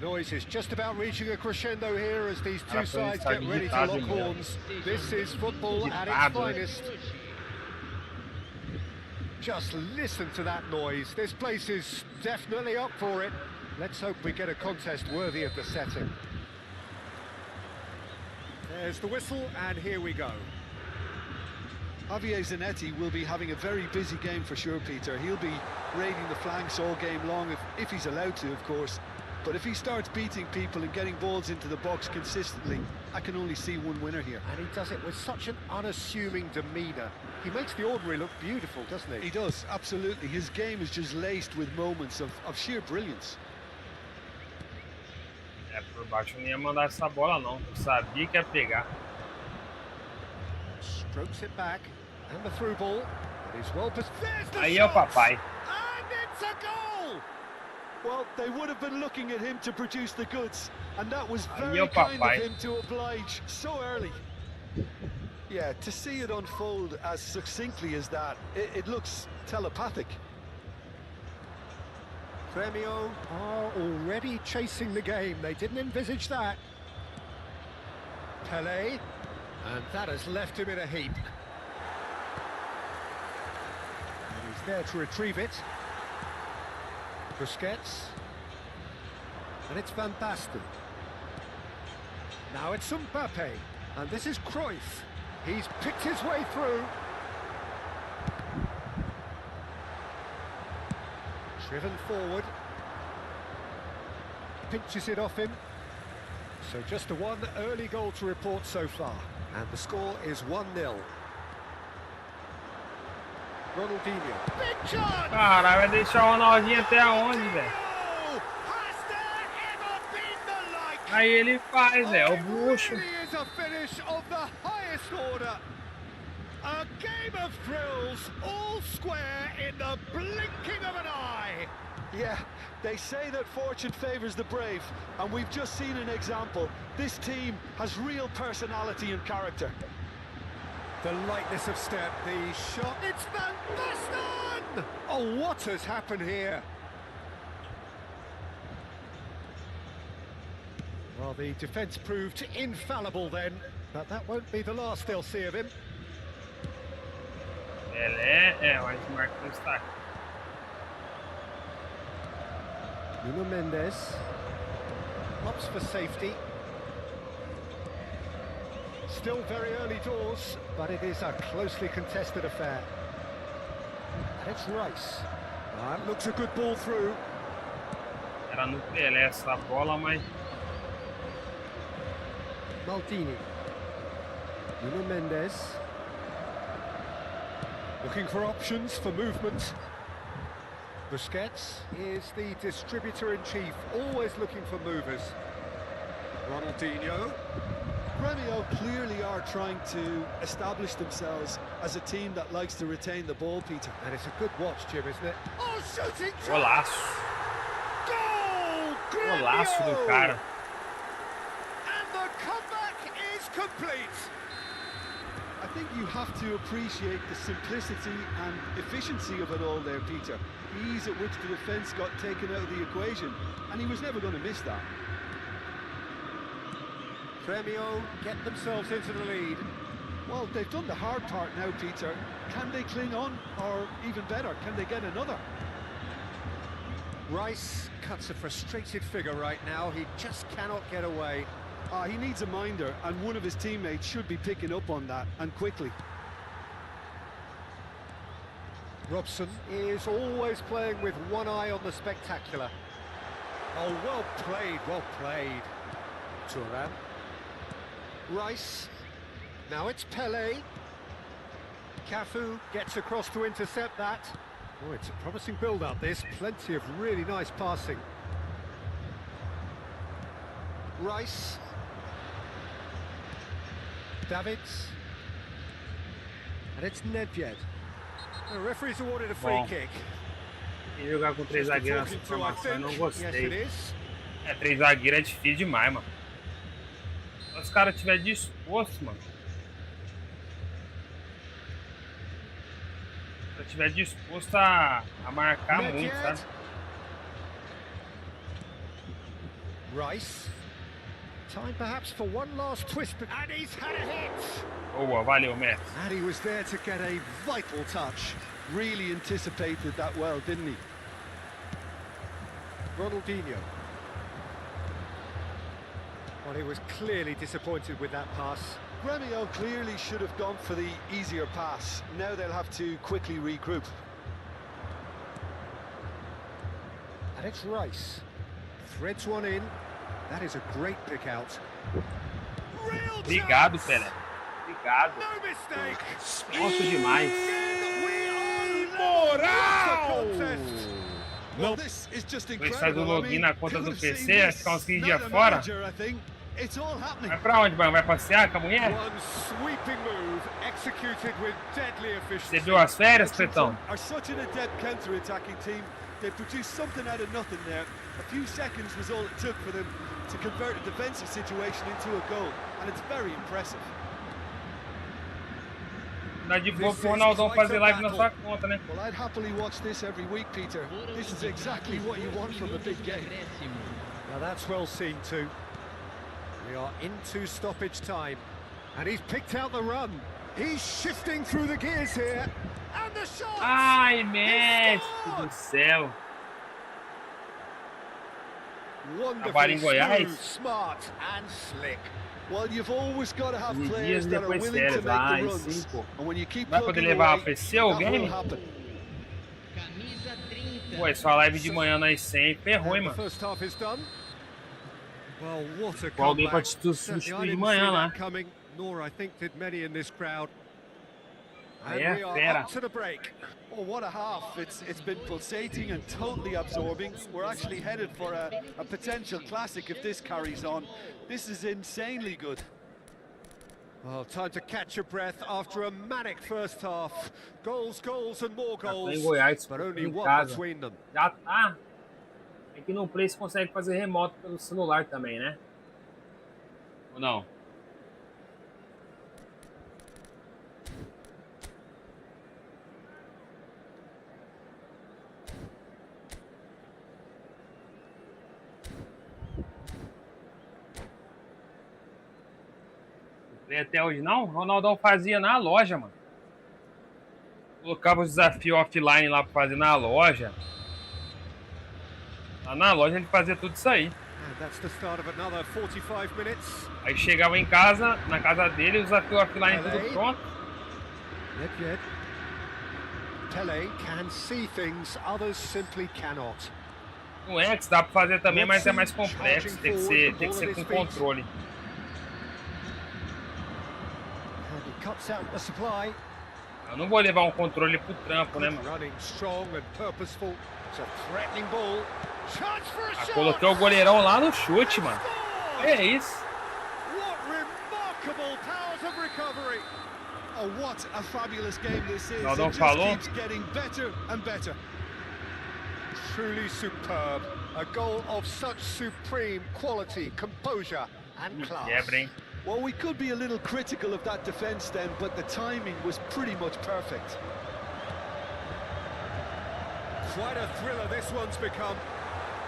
noise is just about reaching a crescendo here as these two sides get ready to lock horns. This is football at its finest. Just listen to that noise. This place is definitely up for it. Let's hope we get a contest worthy of the setting. There's the whistle, and here we go. Javier Zanetti will be having a very busy game for sure, Peter. He'll be raiding the flanks all game long, if he's allowed to, of course. But if he starts beating people and getting balls into the box consistently, I can only see one winner here. And he does it with such an unassuming demeanour. He makes the ordinary look beautiful, doesn't he? He does, absolutely. His game is just laced with moments of sheer brilliance. É, por baixo eu não ia mandar essa bola não, eu sabia que ia pegar. Strokes it back, and the through ball. It is well positioned. Aí é o papai. And it's a goal! Well, they would have been looking at him to produce the goods, and that was very Aí é o kind of papai. him to oblige so early. Yeah, to see it unfold as succinctly as that, it looks telepathic. Grêmio are already chasing the game. They didn't envisage that. Pelé, and that has left him in a heap. And he's there to retrieve it. Busquets. And it's Van Basten. Now it's Mbappe. And this is Cruyff. He's picked his way through. Driven forward. Pinches it off him. So just the one early goal to report so far. And the score is 1-0. Ronaldinho. Big chance! Caralho, vai deixar o Ronaldinho até aonde, velho? Aí ele faz, é o bucho. Is a finish of the highest order. A game of thrills, all square in the blinking of an eye. Yeah, they say that fortune favours the brave, and we've just seen an example. This team has real personality and character. The lightness of step, the shot. It's Van Basten! Oh, what has happened here? Well, the defence proved infallible then, but that won't be the last they'll see of him. Pelé, mas o Marquinhos tá aqui. Nuno Mendes. Lops for safety. Still very early doors, but it is a closely contested affair. And it's Rice. That looks a good ball through. Era no Pelé essa bola, mas... Maldini. Nuno Mendes. Looking for options for movement. Busquets is the distributor-in-chief, always looking for movers. Ronaldinho. Grêmio clearly are trying to establish themselves as a team that likes to retain the ball, Peter. And it's a good watch, Jim, isn't it? Oh, shooting! Golaço. Goal! Golaço do cara. And the comeback is complete. I think you have to appreciate the simplicity and efficiency of it all there, Peter. The ease at which the defence got taken out of the equation, and he was never going to miss that. Grêmio get themselves into the lead. Well, they've done the hard part now, Peter. Can they cling on, or even better, can they get another? Rice cuts a frustrated figure right now. He just cannot get away. He needs a minder, and one of his teammates should be picking up on that, and quickly. Robson is always playing with one eye on the spectacular. Oh, well played, well played. Thuram. Rice. Now it's Pelé. Cafu gets across to intercept that. Oh, it's a promising build-up, this. Plenty of really nice passing. Rice. Davids. And it's Nedved. The referee's awarded a free kick. E jogar com três zagueiros nessa formação eu não gostei. Yes, it is. É, três zagueiros é difícil demais, mano. Se os caras estiverem dispostos, mano. Se estiver disposto a marcar muito, sabe? Rice. Time perhaps for one last twist, and he's had a hit. Boa, valeu, Messi. And he was there to get a vital touch. Really anticipated that well, didn't he? Ronaldinho. Well, he was clearly disappointed with that pass. Gremio clearly should have gone for the easier pass. Now they'll have to quickly regroup. And it's Rice. Threads one in. That is a great pick out. Obrigado, Pelé. Obrigado. No mistake. Nossa, demais. Moral! Well, this is just Depois faz o incredible. login na conta do PC, vai ficar uns 15 dias Not a fora. manager, I think. It's all happening. Vai pra onde, Vai passear com a mulher? One sweeping move executed with deadly efficiency. Você viu as férias, Pretão? Are such an adept counter-attacking team. They produced something out of nothing there. A few seconds was all it took for them to convert a defensive situation into a goal, and it's very impressive. Dá de boa pro Ronaldão fazer live na sua conta, né? Well, I'd happily watch this every week, Peter. This is exactly what you want from a big game. Now that's well seen too. We are into stoppage time, and he's picked out the run. He's shifting through the gears here, and the shot. Ai, Messi do céu. Wonderfully em Goiás. smooth, smart, and slick. Well, you've always got to have 15 players dias that are depois willing to férias. make Ai, the runs. 5. And when you keep Vai poder plugging levar away, a PC o that will game? happen. Camisa 30. Pô, é só live de manhã nas 100. Ferrou, hein, The mano. first half is done. Well, what a Paulo comeback. pode Certainly I substituir de didn't manhã see lá. that coming, nor I think did many in this crowd. And Aí é we are fera. up to the break. Oh, what a half. It's been pulsating and totally absorbing. We're actually headed for a potential classic if this carries on. This is insanely good. Well, time to catch your breath after a manic first half. Goals, goals and more Tá goals, em Goiás, but only em one casa. between them. Já tá. É que no Play você consegue fazer remoto pelo celular também, né? Ou não? Até hoje não? O Ronaldão fazia na loja, mano. Colocava os desafios offline lá pra fazer na loja. Lá na loja ele fazia tudo isso aí. And that's the start of another 45 minutes. Aí chegava em casa, na casa dele, os desafios offline tudo pronto. Yet. Pele can see things others simply cannot. No X dá pra fazer também, mas é mais complexo. Tem que ser com controle. And he cuts out the supply. Eu não vou levar um controle pro trampo, né, mano? Running strong and purposeful. It's a threatening ball. Chance for a shot. Coloquei o goleirão lá no chute, mano. É isso. What remarkable powers of recovery. Oh, what a fabulous game this is. Ronaldão It just falou. keeps getting better and better. Truly superb. A goal of such supreme quality, composure and class. Quebra, hein? Well, we could be a little critical of that defence then, but the timing was pretty much perfect. Quite a thriller this one's become.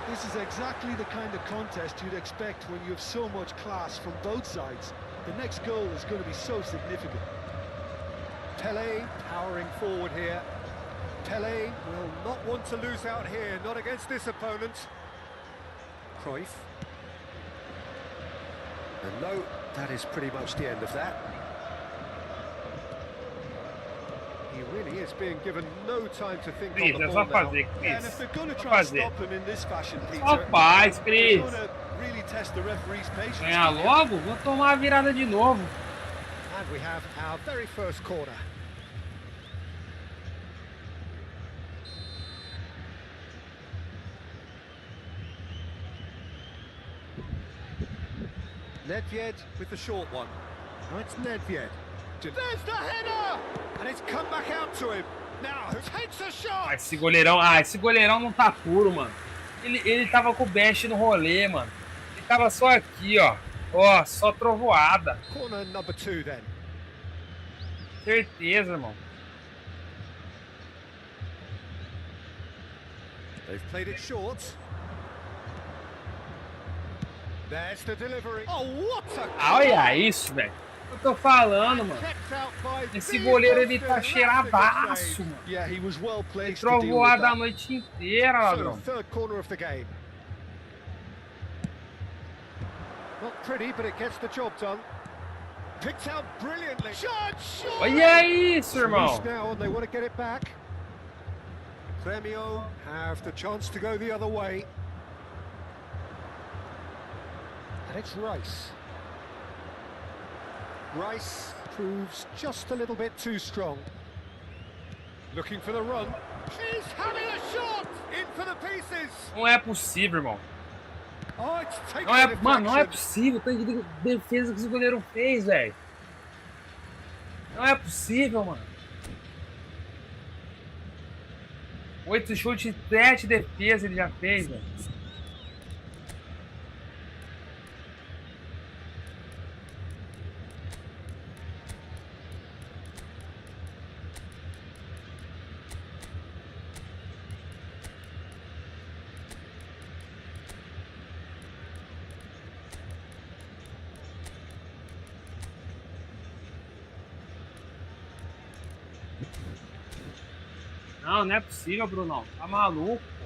This is exactly the kind of contest you'd expect when you have so much class from both sides. The next goal is going to be so significant. Pele powering forward here. Pele will not want to lose out here, not against this opponent. Cruyff. And no, that is pretty much the end of that. He really is being given no time to think Cris, on é the só ball now. fazer, And if Cris. they're going to Só try and fazer. stop him in this fashion, Peter, Só faz, they're Cris. going to really test the referee's patience. Ganhar logo? Vou tomar a virada de novo. And we have our very first corner. Nedved with the short one. Now it's Nedved. There's the header! And it's come back out to him. Now, who takes a shot? Esse goleirão não tá puro, mano. Ele tava com o best no rolê, mano. Ele tava só aqui, ó. Ó, só trovoada. Corner number 2 then. Certeza, irmão. They've played it short. There's the delivery. Oh, what a... Olha isso, velho. Eu tô falando, mano. Esse goleiro, ele tá cheiradaço, mano. Yeah, he was well placed Entrou to deal with voado a that. noite inteira, ladrão. Third corner of the game. Not pretty, but it gets the job done. Picked out brilliantly. Olha isso, irmão. Now and they want to get it back. Grêmio have the chance to go the other way. And it's Rice. Rice proves just a little bit too strong. Looking for the run. He's having a shot! In for the pieces! Não é possível, irmão. Oh, it's taken Não é, mano, não é possível o tanto de defesa que esse goleiro fez, velho. Não é possível, mano. 8 chutes, 7 defesas ele já fez, velho. Não, não é possível, Brunão. Tá maluco, pô.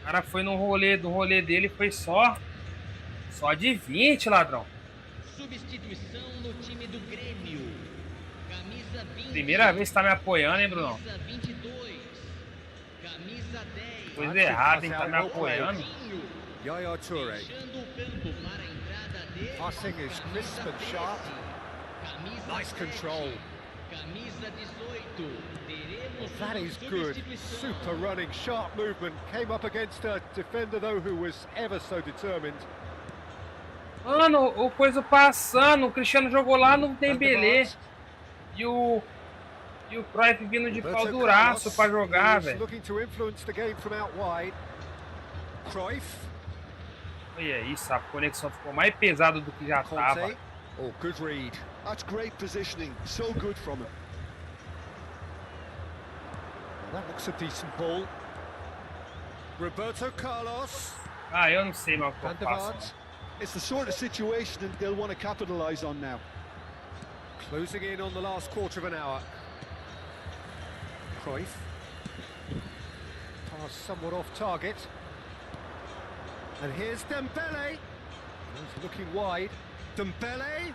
O cara foi no rolê dele, foi só de 20, ladrão. Substituição no time do Grêmio. Camisa 20. Primeira vez que tá me apoiando, hein, Brunão? Camisa 22. Camisa 10. Coisa errada, hein? Tá me apoiando. Yaya Touré. Deixando o campo para a entrada dele. Passing is crisp and sharp. Camisa Nice 7. control. Camisa 18. Teremos That uma is good. substituição. Super running, sharp movement. Came up against a defender, though, who was ever so determined. Mano, o coisa passando. O Cristiano jogou lá no Dembélé. E o Cruyff vindo de pau duraço pra jogar, velho. Looking to influence the game from out wide. Cruyff. Olha isso, a conexão ficou mais pesada do que já tava. Conte. Oh, good read. That's great positioning, so good from him. Well, that looks a decent ball. Roberto Carlos. Ah, eu não sei mais o que eu Van der faço. Vaart. It's the sort of situation that they'll want to capitalise on now. Closing in on the last quarter of an hour. Cruyff. Pass somewhat off target. And here's Dembélé. He's looking wide. Dembélé.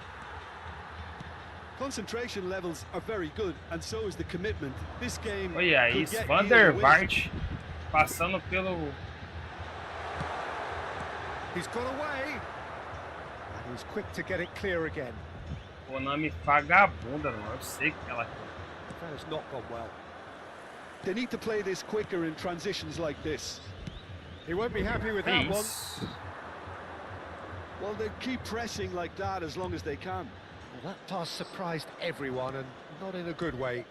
Concentration levels are very good, and so is the commitment. This game Olha could isso, get Van der either way. Vaart passando pelo... He's got away. And he's quick to get it clear again. Konami vagabunda, não. Eu sei que ela... That has not gone well. They need to play this quicker in transitions like this. He won't be happy with that one. Isso. Well, they keep pressing like that as long as they can. Well, that pass surprised everyone, and not in a good way.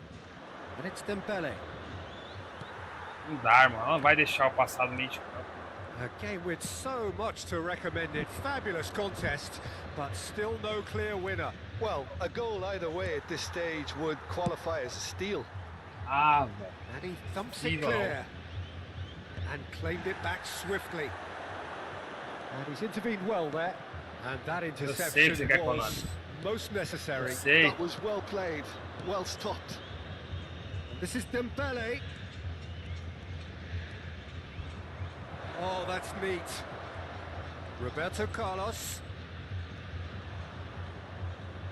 And it's Dembélé. Não dá, irmão. Não vai deixar o passado meio de campo. A game with so much to recommend it. Fabulous contest, but still no clear winner. Well, a goal either way at this stage would qualify as a steal. Ah, velho. And he thumps it Vivo. clear. And claimed it back swiftly. And he's intervened well there. And that sei que interception você quer, was Konami. most necessary. Eu sei. That was well played, well stopped. This is Dembélé. Oh, that's neat. Roberto Carlos.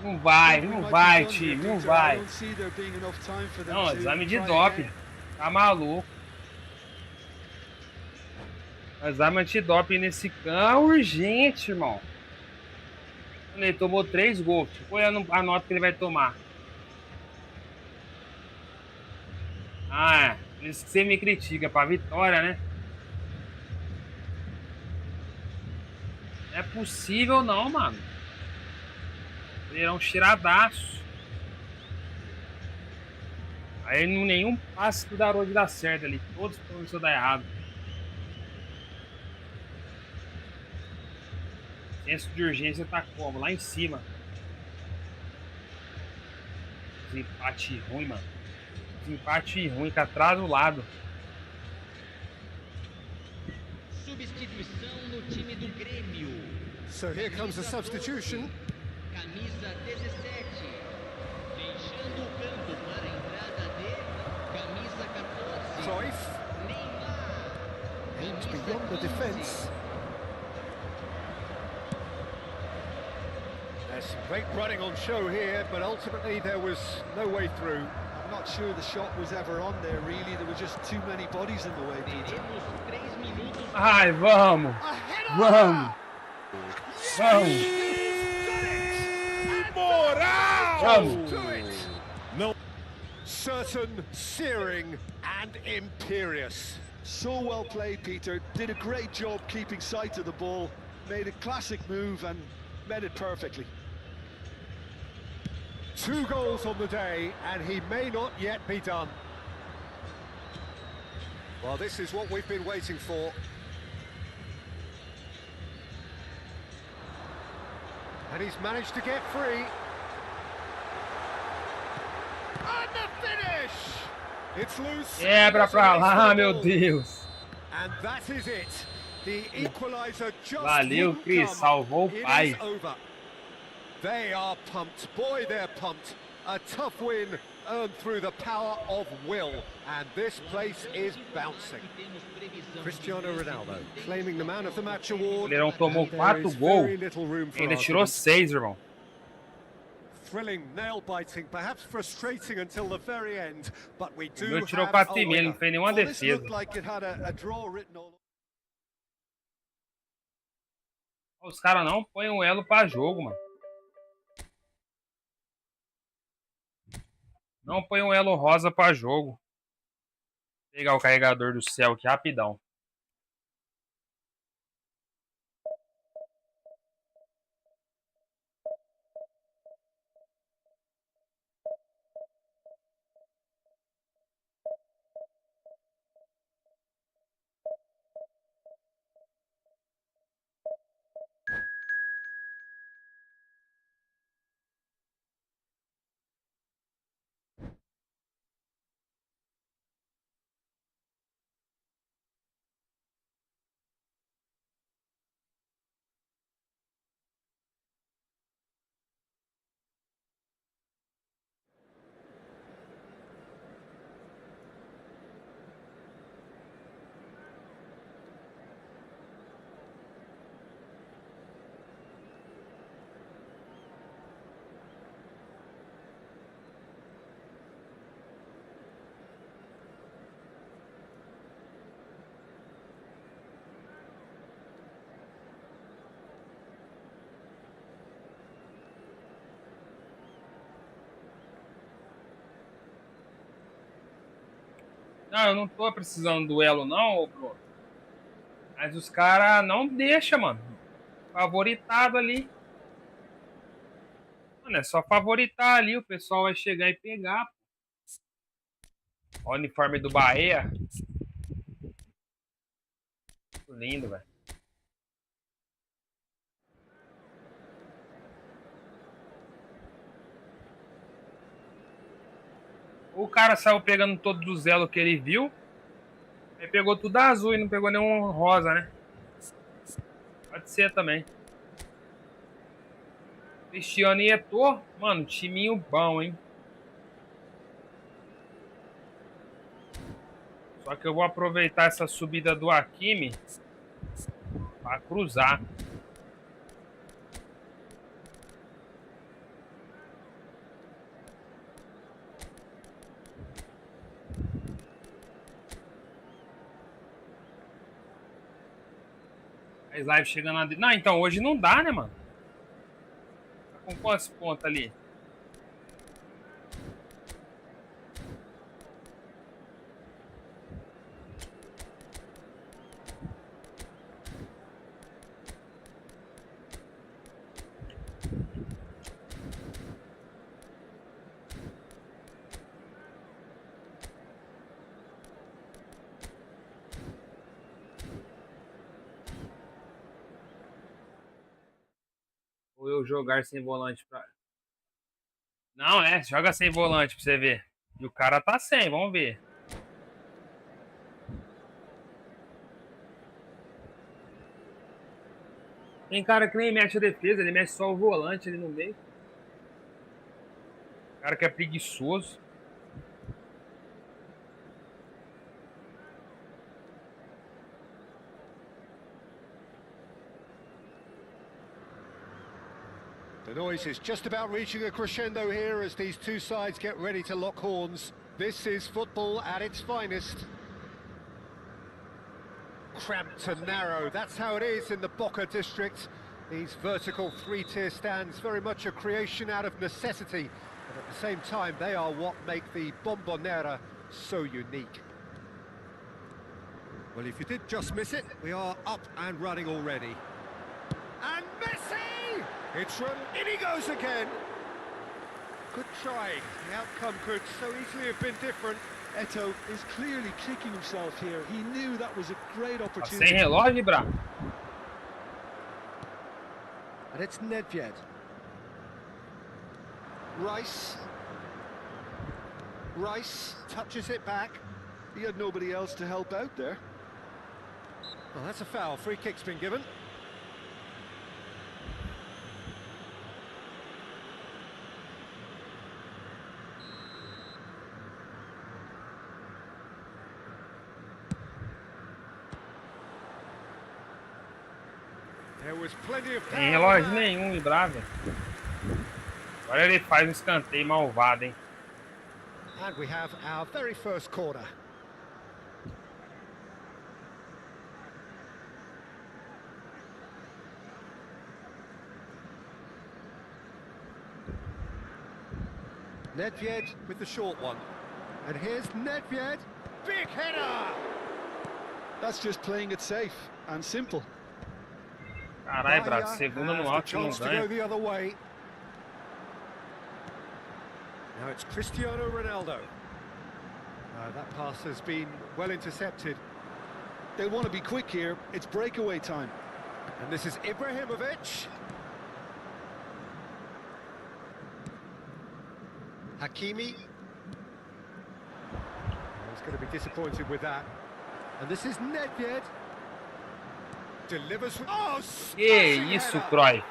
Não vai, time, não I vai. don't see there being enough time for them Não, to exame de try doping. again. Tá maluco. Exame antidoping nesse campo é urgente, irmão. Ele tomou 3 gols. Tipo, olhando a nota que ele vai tomar. Ah, por isso que você me critica. Pra vitória, né? Não é possível não, mano. Ele é um cheiradaço. Aí nenhum passe que darou de dar certo ali. Todos começou a dar errado. Senso de urgência tá como? Lá em cima. Desempate ruim, mano. Desempate ruim, tá atrás do lado. Substituição no time do Grêmio. So here comes the substitution. Camisa 17. Deixando o campo para a entrada de camisa 14. Cruyff. Neymar. Aims Camisa beyond the 15. defence. There's some great running on show here, but ultimately there was no way through. I'm not sure the shot was ever on there, really. There were just too many bodies in the way, Peter. Teremos 3 minutos. Ai, vamos. Vamos. Vamos. Vamos. No. Certain, searing, and imperious. So well played, Peter. Did a great job keeping sight of the ball. Made a classic move and met it perfectly. 2 goals on the day, and he may not yet be done. Well, this is what we've been waiting for. And he's managed to get free. And the finish! It's loose. Quebra pra lá, meu Deus. And that is it. The equalizer just Valeu, wouldn't Cris. come. Salvou o It pai. is over. They are pumped. Boy, they're pumped. A tough win earned through the power of will. And this place is bouncing. Cristiano Ronaldo claiming the Man of the Match award. O Leirão tomou And there 4 is gols. very little room for Ainda tirou argument. 6, irmão. Thrilling, nail-biting, perhaps frustrating until the very end. But we O do meu tirou have 4,5, a ele não winner. fez nenhuma Well, this defesa. looked like it had a draw written all Os caras não põem o elo pra jogo, mano. Não põe um elo rosa pra jogo. Vou pegar o carregador do céu aqui rapidão. Não, eu não tô precisando do duelo não, Bruno. Mas os caras não deixam, mano. Favoritado ali. Mano, é só favoritar ali, o pessoal vai chegar e pegar. Ó, o uniforme do Bahia. Muito lindo, velho. O cara saiu pegando todos os elos que ele viu. Aí pegou tudo azul e não pegou nenhum rosa, né? Pode ser também. Cristiano e Eto'o. Mano, timinho bom, hein? Só que eu vou aproveitar essa subida do Hakimi pra cruzar. A live chegando lá. Não, então hoje não dá, né, mano? Tá com quantos pontos ali? Ou eu jogar sem volante pra... Não, né? Joga sem volante pra você ver. E o cara tá sem, vamos ver. Tem cara que nem mexe a defesa, ele mexe só o volante ali no meio. Cara que é preguiçoso. The noise is just about reaching a crescendo here as these two sides get ready to lock horns. This is football at its finest. Cramped and narrow, that's how it is in the Boca district. These vertical three-tier stands, very much a creation out of necessity, but at the same time they are what make the Bombonera so unique. Well, if you did just miss it, we are up and running already. And Messi! It's run, in he goes again! Good try, the outcome could so easily have been different. Eto is clearly kicking himself here. He knew that was a great Tá opportunity. sem relógio, Bra? And it's Nedved. Rice touches it back. He had nobody else to help out there. Well, that's a foul. Free kick's been given. There was plenty of Tem relógio nenhum, Ibra, velho. Agora ele faz um escanteio malvado, hein? And we have our very first corner. Nedved with the short one. And here's Nedved. Big header! That's just playing it safe and simple. Caralho, Bra, segunda no alto não ganha. The other way. Now it's Cristiano Ronaldo. That pass has been well intercepted. They'll want to be quick here. It's breakaway time. And this is Ibrahimovic. Hakimi. He's going to be disappointed with that. And this is Nedved. Delivers. Oh, Que isso, Croy.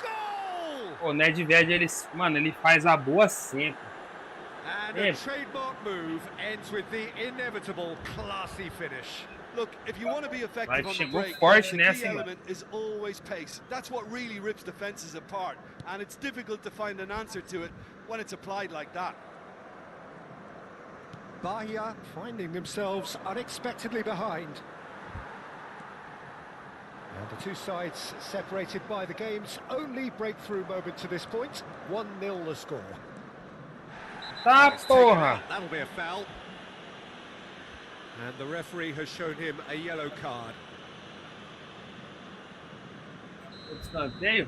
goal! O Nedved, ele faz a boa sempre. And a trademark move ends with the inevitable classy finish. Look, if you want to be effective on the Chegou break, forte the nessa, key hein, element is always pace. That's what really rips defenses apart, and it's difficult to find an answer to it when it's applied like that. Bahia finding themselves unexpectedly behind. And the two sides separated by the game's only breakthrough moment to this point. 1-0 the score. Tá, porra! That'll be a foul. And the referee has shown him a yellow card. Escanteio.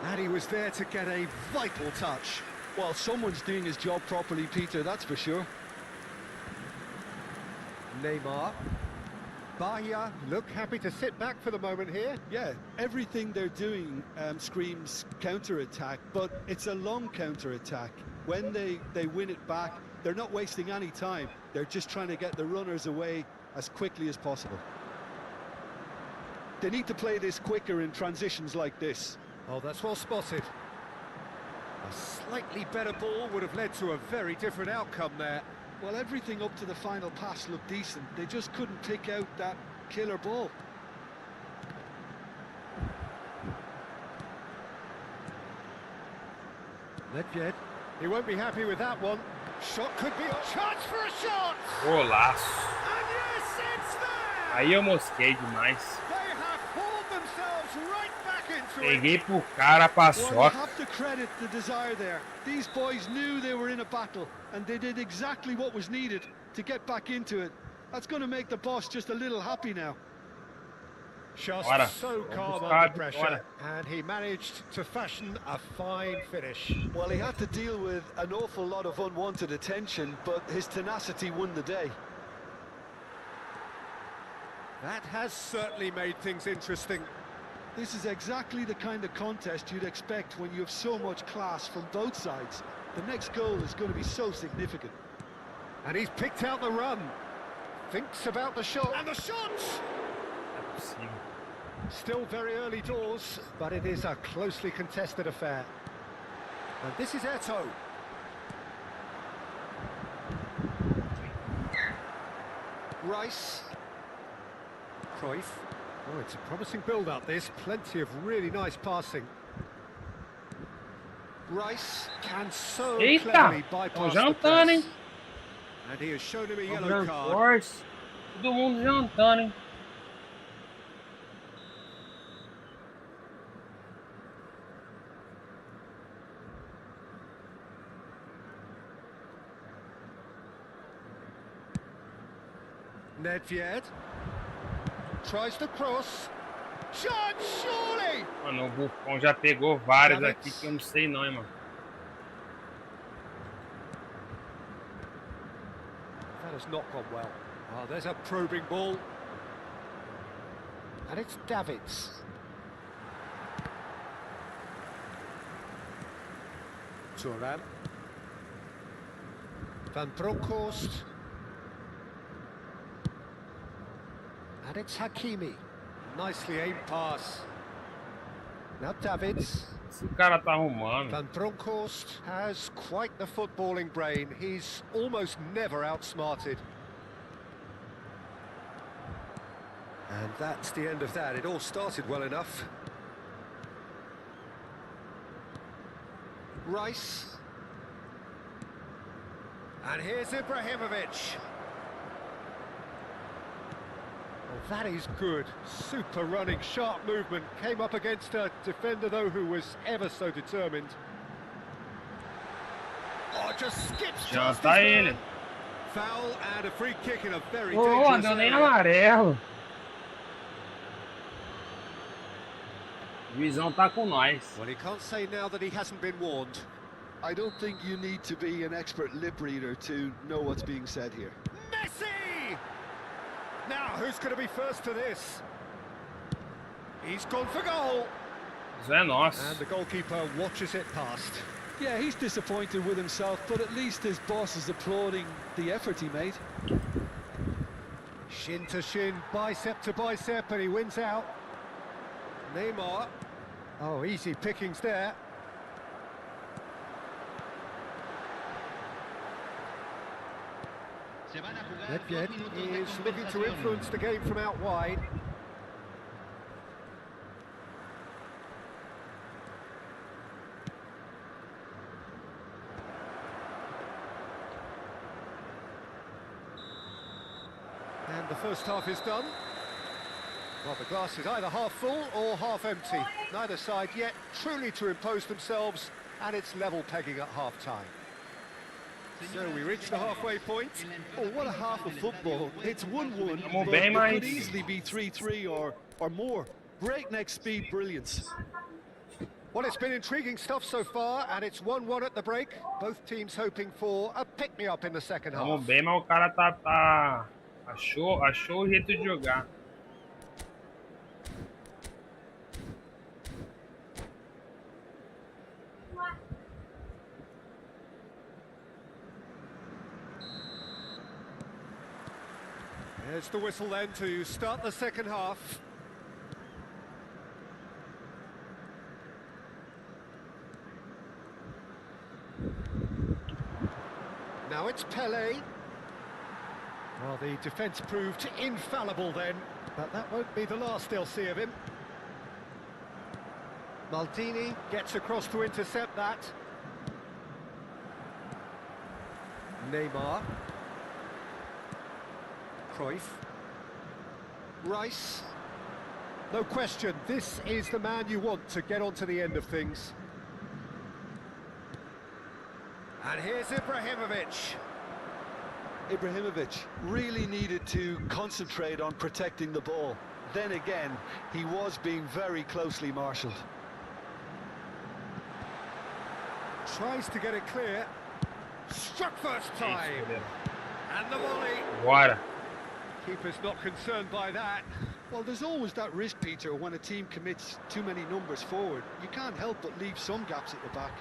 And he was there to get a vital touch. Well, someone's doing his job properly, Peter, that's for sure. Neymar. Bahia look happy to sit back for the moment here. Yeah, everything they're doing screams counter-attack, but it's a long counter-attack. When they win it back, they're not wasting any time. They're just trying to get the runners away as quickly as possible. They need to play this quicker in transitions like this. Oh, that's well spotted. A slightly better ball would have led to a very different outcome there. Well, everything up to the final pass looked decent. They just couldn't pick out that killer ball. Nedved, he won't be happy with that one. Shot could be on. Chance for a shot! Golaço. And yes, it's there! Aí eu mosquei demais. They have pulled themselves right back into Peguei it. pro cara, Well, you paçoca. have to credit the desire there. These boys knew they were in a battle, and they did exactly what was needed to get back into it. That's going to make the boss just a little happy now. Just Bora. so calm Vamos under buscar a pressure, vitória. and he managed to fashion a fine finish. Well, he had to deal with an awful lot of unwanted attention, but his tenacity won the day. That has certainly made things interesting. This is exactly the kind of contest you'd expect when you have so much class from both sides. The next goal is going to be so significant. And he's picked out the run. Thinks about the shot. And the shot! Não é possível. Still very early doors, but it is a closely contested affair. And this is Eto. Rice. Cruyff. Oh, it's a promising build-up, this. Plenty of really nice passing. Rice can so cleverly bypass the press. Hein? And he has shown him a yellow card. Force. Todo mundo jantando, hein? Nedved tries to cross. Shot, surely! Mano, o Buffon já pegou várias aqui que eu não sei não, hein, mano. That has not gone well. Oh, there's a probing ball. And it's Davids. Turan. Van Bronckhorst. And it's Hakimi. Nicely aimed pass. Now Davids. Esse cara tá arrumando. Van Bronckhorst has quite the footballing brain. He's almost never outsmarted. And that's the end of that. It all started well enough. Rice. And here's Ibrahimovic. Oh, that is good. Super running, sharp movement. Came up against a defender, though, who was ever so determined. Oh, just skips past his man. Foul and a free kick in a very dangerous Não nem area. amarelo. O Juizão tá com nós. Well, he can't say now that he hasn't been warned. I don't think you need to be an expert lip reader to know what's being said here. Messi! Now, who's going to be first to this? He's gone for goal. Isso é nosso. And the goalkeeper watches it past. Yeah, he's disappointed with himself, but at least his boss is applauding the effort he made. Shin to shin, bicep to bicep, and he wins out. Neymar. Oh, easy pickings there. Nedved is looking to influence the game from out wide. And the first half is done. Well, the glass is either half full or half empty. Neither side yet truly to impose themselves, and it's level pegging at half-time. So we reach the halfway point. Oh, what a half of football. It's 1-1, Vamos but bem, it mas... could easily be 3-3 or more. Breakneck speed brilliance. Well, it's been intriguing stuff so far, and it's 1-1 at the break. Both teams hoping for a pick-me-up in the second half. Vamos bem, mas o cara tá... Achou o jeito de jogar. There's the whistle then to start the second half. Now it's Pelé. Well, the defence proved infallible then, but that won't be the last they'll see of him. Maldini gets across to intercept that. Neymar. Cruyff. Rice. No question, this is the man you want to get onto the end of things. And here's Ibrahimovic. Ibrahimovic really needed to concentrate on protecting the ball. Then again, he was being very closely marshalled. Tries to get it clear. Struck first time. And the volley. Bora. Keeper's not concerned by that. Well, there's always that risk, Peter, when a team commits too many numbers forward. You can't help but leave some gaps at the back.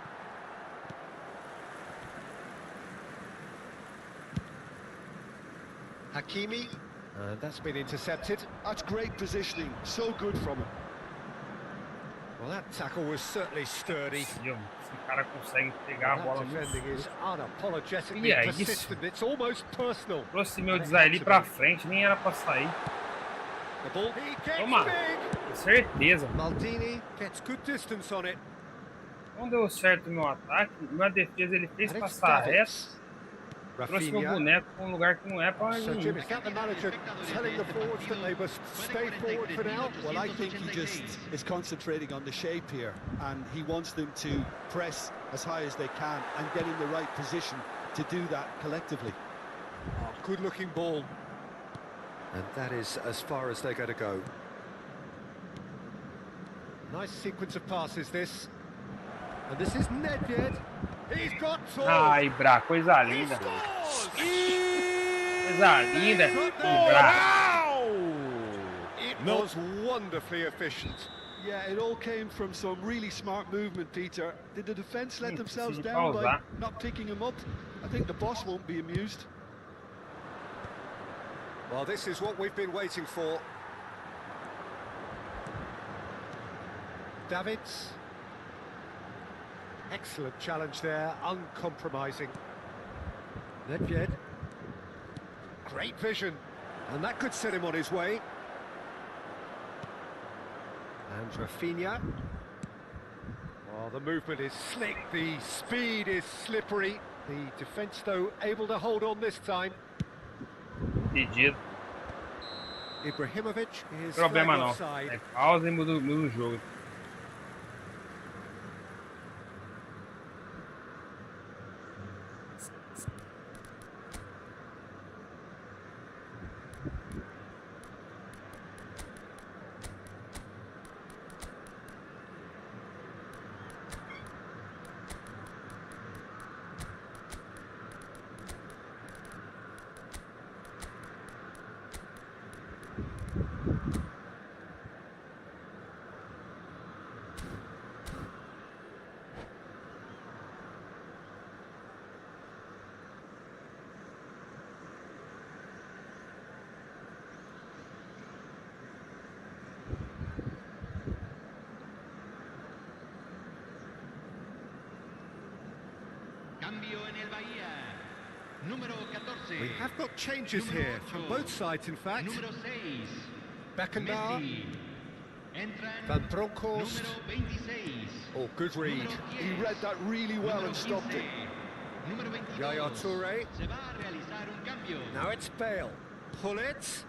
Hakimi, and that's been intercepted. That's great positioning, so good from him. Well, that tackle was certainly sturdy. Esse cara consegue pegar a That bola defending no is unapologetically E é isso? persistent. It's almost personal. Aproximei o Desailly pra frente, nem era pra sair. The ball, he gets Toma! big. Com certeza. Maldini gets good distance on it. Não deu certo o meu ataque, minha defesa ele fez And it's passar reto. Davids. Trouxe meu Rafinha. boneco pra um lugar que não é pra So, Jim, mim. is that the manager telling the forwards that they must stay forward for now? Well, I think he just is concentrating on the shape here, and he wants them to press as high as they can and get in the right position to do that collectively. Oh, good-looking ball. And that is as far as they're going to go. Nice sequence of passes, this. And this is Nedved. He's got four. Ai, Bra, coisa linda. Coisa linda. Bra. It was wonderfully efficient. Yeah, it all came from some really smart movement, Peter. Did the defence let themselves Preciso down by pausar. not picking him up? I think the boss won't be amused. Well, this is what we've been waiting for. Davids. Excellent challenge there, uncompromising. Nedved. Great vision, and that could set him on his way. And Rafinha. Oh, the movement is slick, the speed is slippery. The defence, though, able to hold on this time. Pedido. Ibrahimovic is Problema flagged não. offside. É pausa e muda o jogo. Cambio en el Bahía. Número 14. We have got changes Número here, from 8. both sides, in fact. Número 6. Beckenbauer. Messi. Entran Van Bronckhorst. número 26. Oh, good read. Número 10. He read that really well Número and stopped it. 15. Número 22. Yaya Toure. Se va a realizar un cambio. Now it's Bale. Pull it.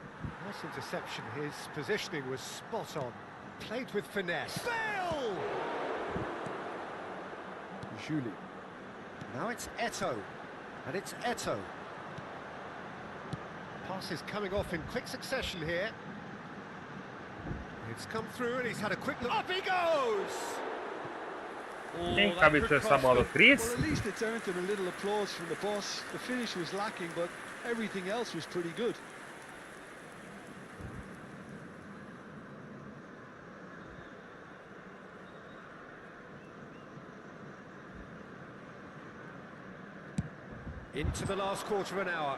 Nice interception. His positioning was spot on. Played with finesse. Bale! Julie. Now it's Eto'o. And it's Eto'o. Pass is coming off in quick succession here. It's come through and he's had a quick look. Up he goes! Oh, Quem that cabeceou could essa cost bola? O him. Cris? Well, at least it's earned him a little applause from the boss. The finish was lacking, but everything else was pretty good. Into the last quarter of an hour.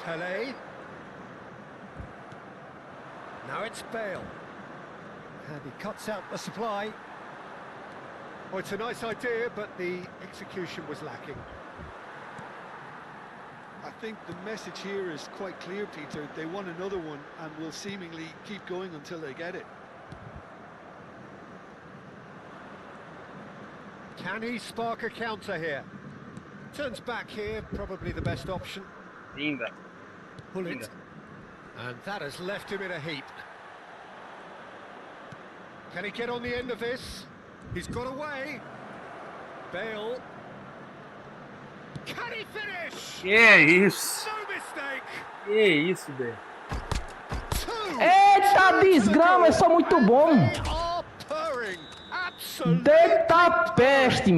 Pelé. Now it's Bale. And he cuts out the supply. Oh, it's a nice idea, but the execution was lacking. I think the message here is quite clear, Peter. They want another one and will seemingly keep going until they get it. Can he spark a counter here? Turns back here, probably the best option. Linda. Pull it. Linda. And that has left him in a heap. Can he get on the end of this? He's got away. Bale. Can he finish? Que isso? No mistake. Que isso, Bê? Two. Eita desgrama, eu sou muito bom. They are purring. Absolutely. Eita peste.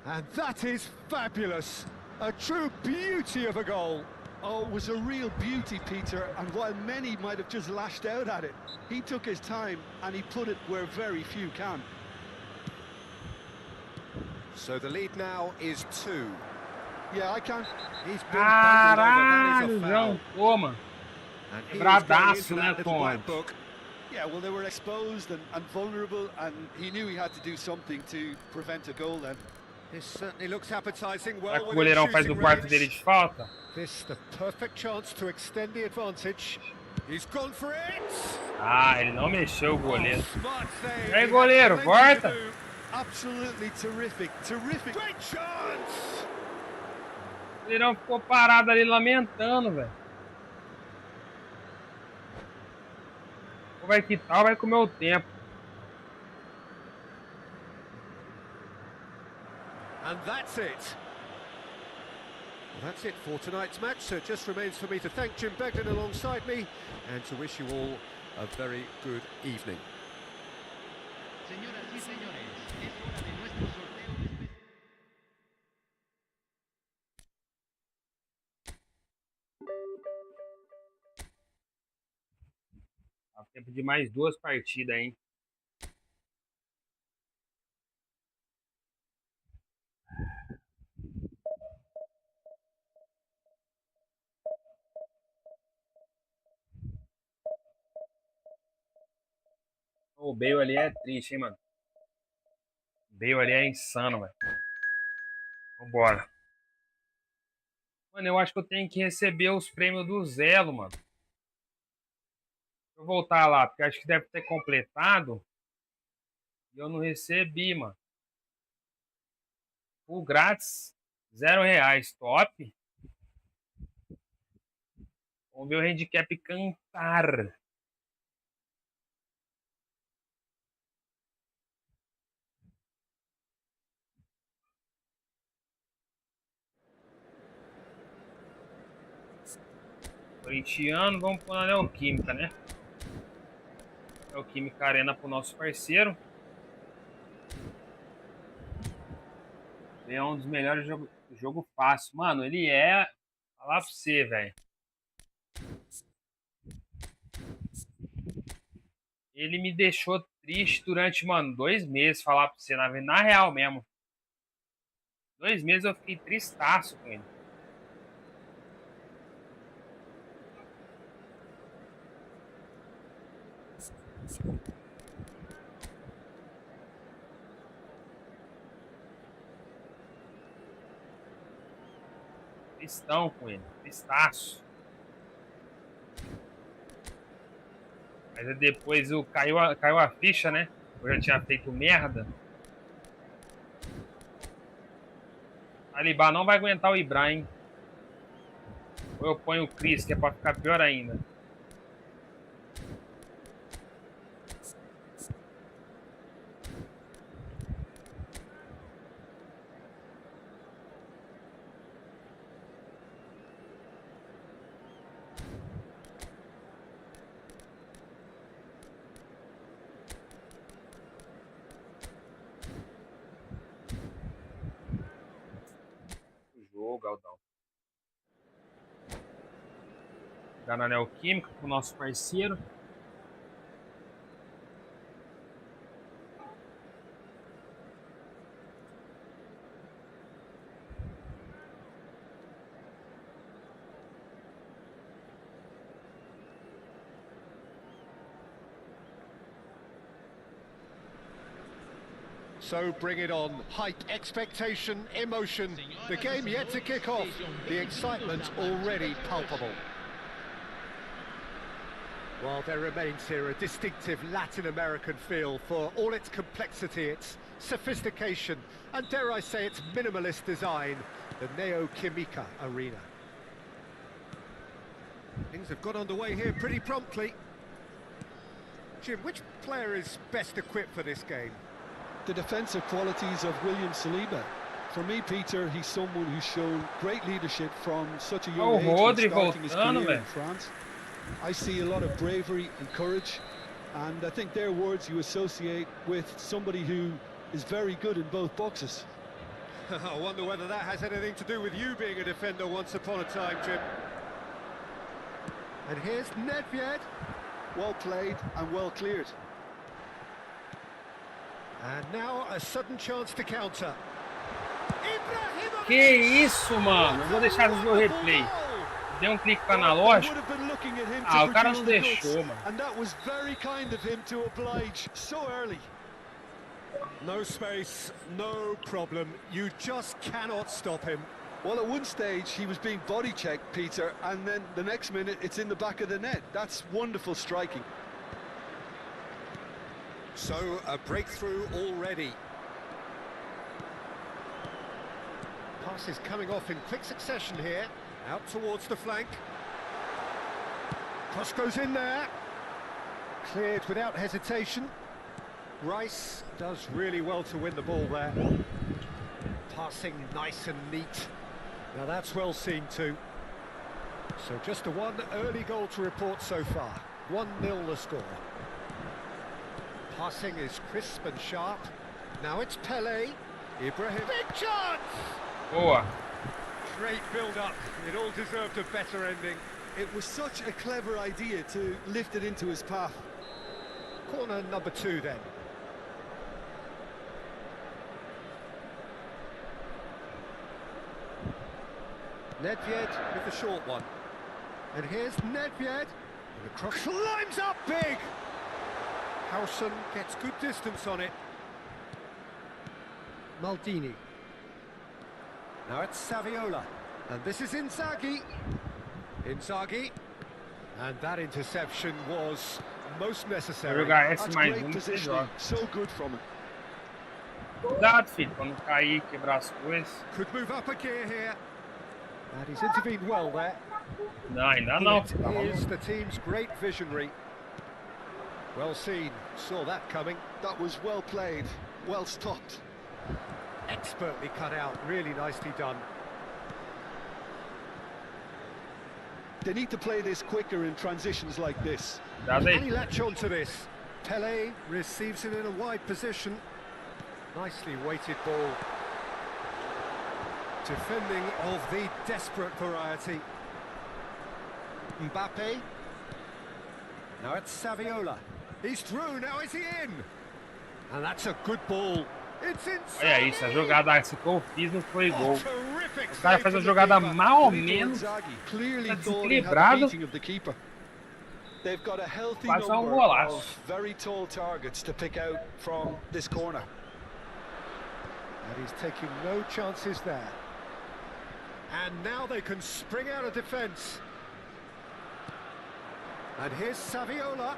And that is fabulous. A true beauty of a goal. Oh, it was a real beauty, Peter, and while many might have just lashed out at it, he took his time and he put it where very few can. So the lead now is 2. Yeah, I can't. He's been bundled over. That is a foul. Toma. And he is going Quebradaço, into né, that little black Conde? book. Yeah, well, they were exposed and vulnerable, and he knew he had to do something to prevent a goal then. This certainly looks appetizing. Será que Well, o goleirão faz no quarto dele de falta? This the perfect chance to extend the advantage. He's gone for it. Ah, ele não mexeu o goleiro. Smart save. E aí, goleiro, volta! Absolutely terrific, terrific. Great chance. O goleirão ficou parado ali lamentando, velho. Ou vai quitar ou vai comer o tempo. And that's it. Well, that's it for tonight's match. So it just remains for me to thank Jim Begden alongside me and to wish you all a very good evening. Señoras y señores, es hora de nuestro sorteo especial. Dá tempo de mais 2 partidas, hein? O Bale ali é triste, hein, mano? O Bale ali é insano, velho. Vambora. Mano, eu acho que eu tenho que receber os prêmios do Zelo, mano. Deixa eu voltar lá, porque acho que deve ter completado. E eu não recebi, mano. O grátis, R$0. Top. Vamos ver o handicap cantar. Corintiano, vamos pôr na Neoquímica, né? Neoquímica Arena pro nosso parceiro. É um dos melhores jogo fácil. Mano, ele é... Falar pra você, velho. Ele me deixou triste durante, mano, 2 meses, falar pra você, na real mesmo. 2 meses eu fiquei tristaço com ele. Tristão com ele, tristaço. Mas depois caiu a ficha, né? Eu já tinha feito merda. Alibá não vai aguentar o Ibrahim. Ou eu ponho o Chris, que é pra ficar pior ainda. Galdão. Jogar na Neoquímica com o nosso parceiro. So bring it on. Hype, expectation, emotion. The game yet to kick off. The excitement already palpable. While there remains here a distinctive Latin American feel for all its complexity, its sophistication, and dare I say its minimalist design, the Neoquímica Arena. Things have got underway here pretty promptly. Jim, which player is best equipped for this game? The defensive qualities of William Saliba. For me, Peter, he's someone who's shown great leadership from such a young age when starting his career in France. I see a lot of bravery and courage, and I think they're words you associate with somebody who is very good in both boxes. I wonder whether that has anything to do with you being a defender once upon a time, Jim. And here's Nedved. Well played and well cleared. And now a sudden chance to counter. Ibrahimovic! Que isso, mano? Eu vou deixar no meu replay. Dei um clique com o analógico. Ah, o cara não deixou, mano. And that was very kind of him to oblige so early. No space, no problem. You just cannot stop him. Well, at one stage he was being body checked, Peter, and then the next minute it's in the back of the net. That's wonderful striking. So, a breakthrough already. Passes coming off in quick succession here. Out towards the flank. Cross goes in there. Cleared without hesitation. Rice does really well to win the ball there. Passing nice and neat. Now that's well seen too. So just a one early goal to report so far. 1-0 the score. Passing is crisp and sharp. Now it's Pele. Ibrahim. Big chance! Boa. Great build-up. It all deserved a better ending. It was such a clever idea to lift it into his path. Corner number 2 then. Nedved with the short one. And here's Nedved. And the cross climbs up big! Howson gets good distance on it. Maldini. Now it's Saviola. And this is Inzaghi. Inzaghi. And that interception was most necessary. Jogar esse That's mais great você positioning. joga. So good from him. Cuidado, filho, pra não cair, quebrar as coisas. Could move up a gear here. And he's intervened well there. Não, ainda não. It is the team's great visionary. Well seen, saw that coming. That was well played, well stopped. Expertly cut out, really nicely done. They need to play this quicker in transitions like this. Can he latch on to this? Pele receives it in a wide position. Nicely weighted ball. Defending of the desperate variety. Mbappe. Now it's Saviola. He's through, now is he in? And that's a good ball. It's inside. Olha isso, a jogada que eu fiz não foi gol. O cara faz uma jogada mal ou menos. Tá desequilibrado. They've got a healthy Faz um number golaço. of very tall targets to pick out from this corner. And he's taking no chances there. And now they can spring out of defence. And here's Saviola.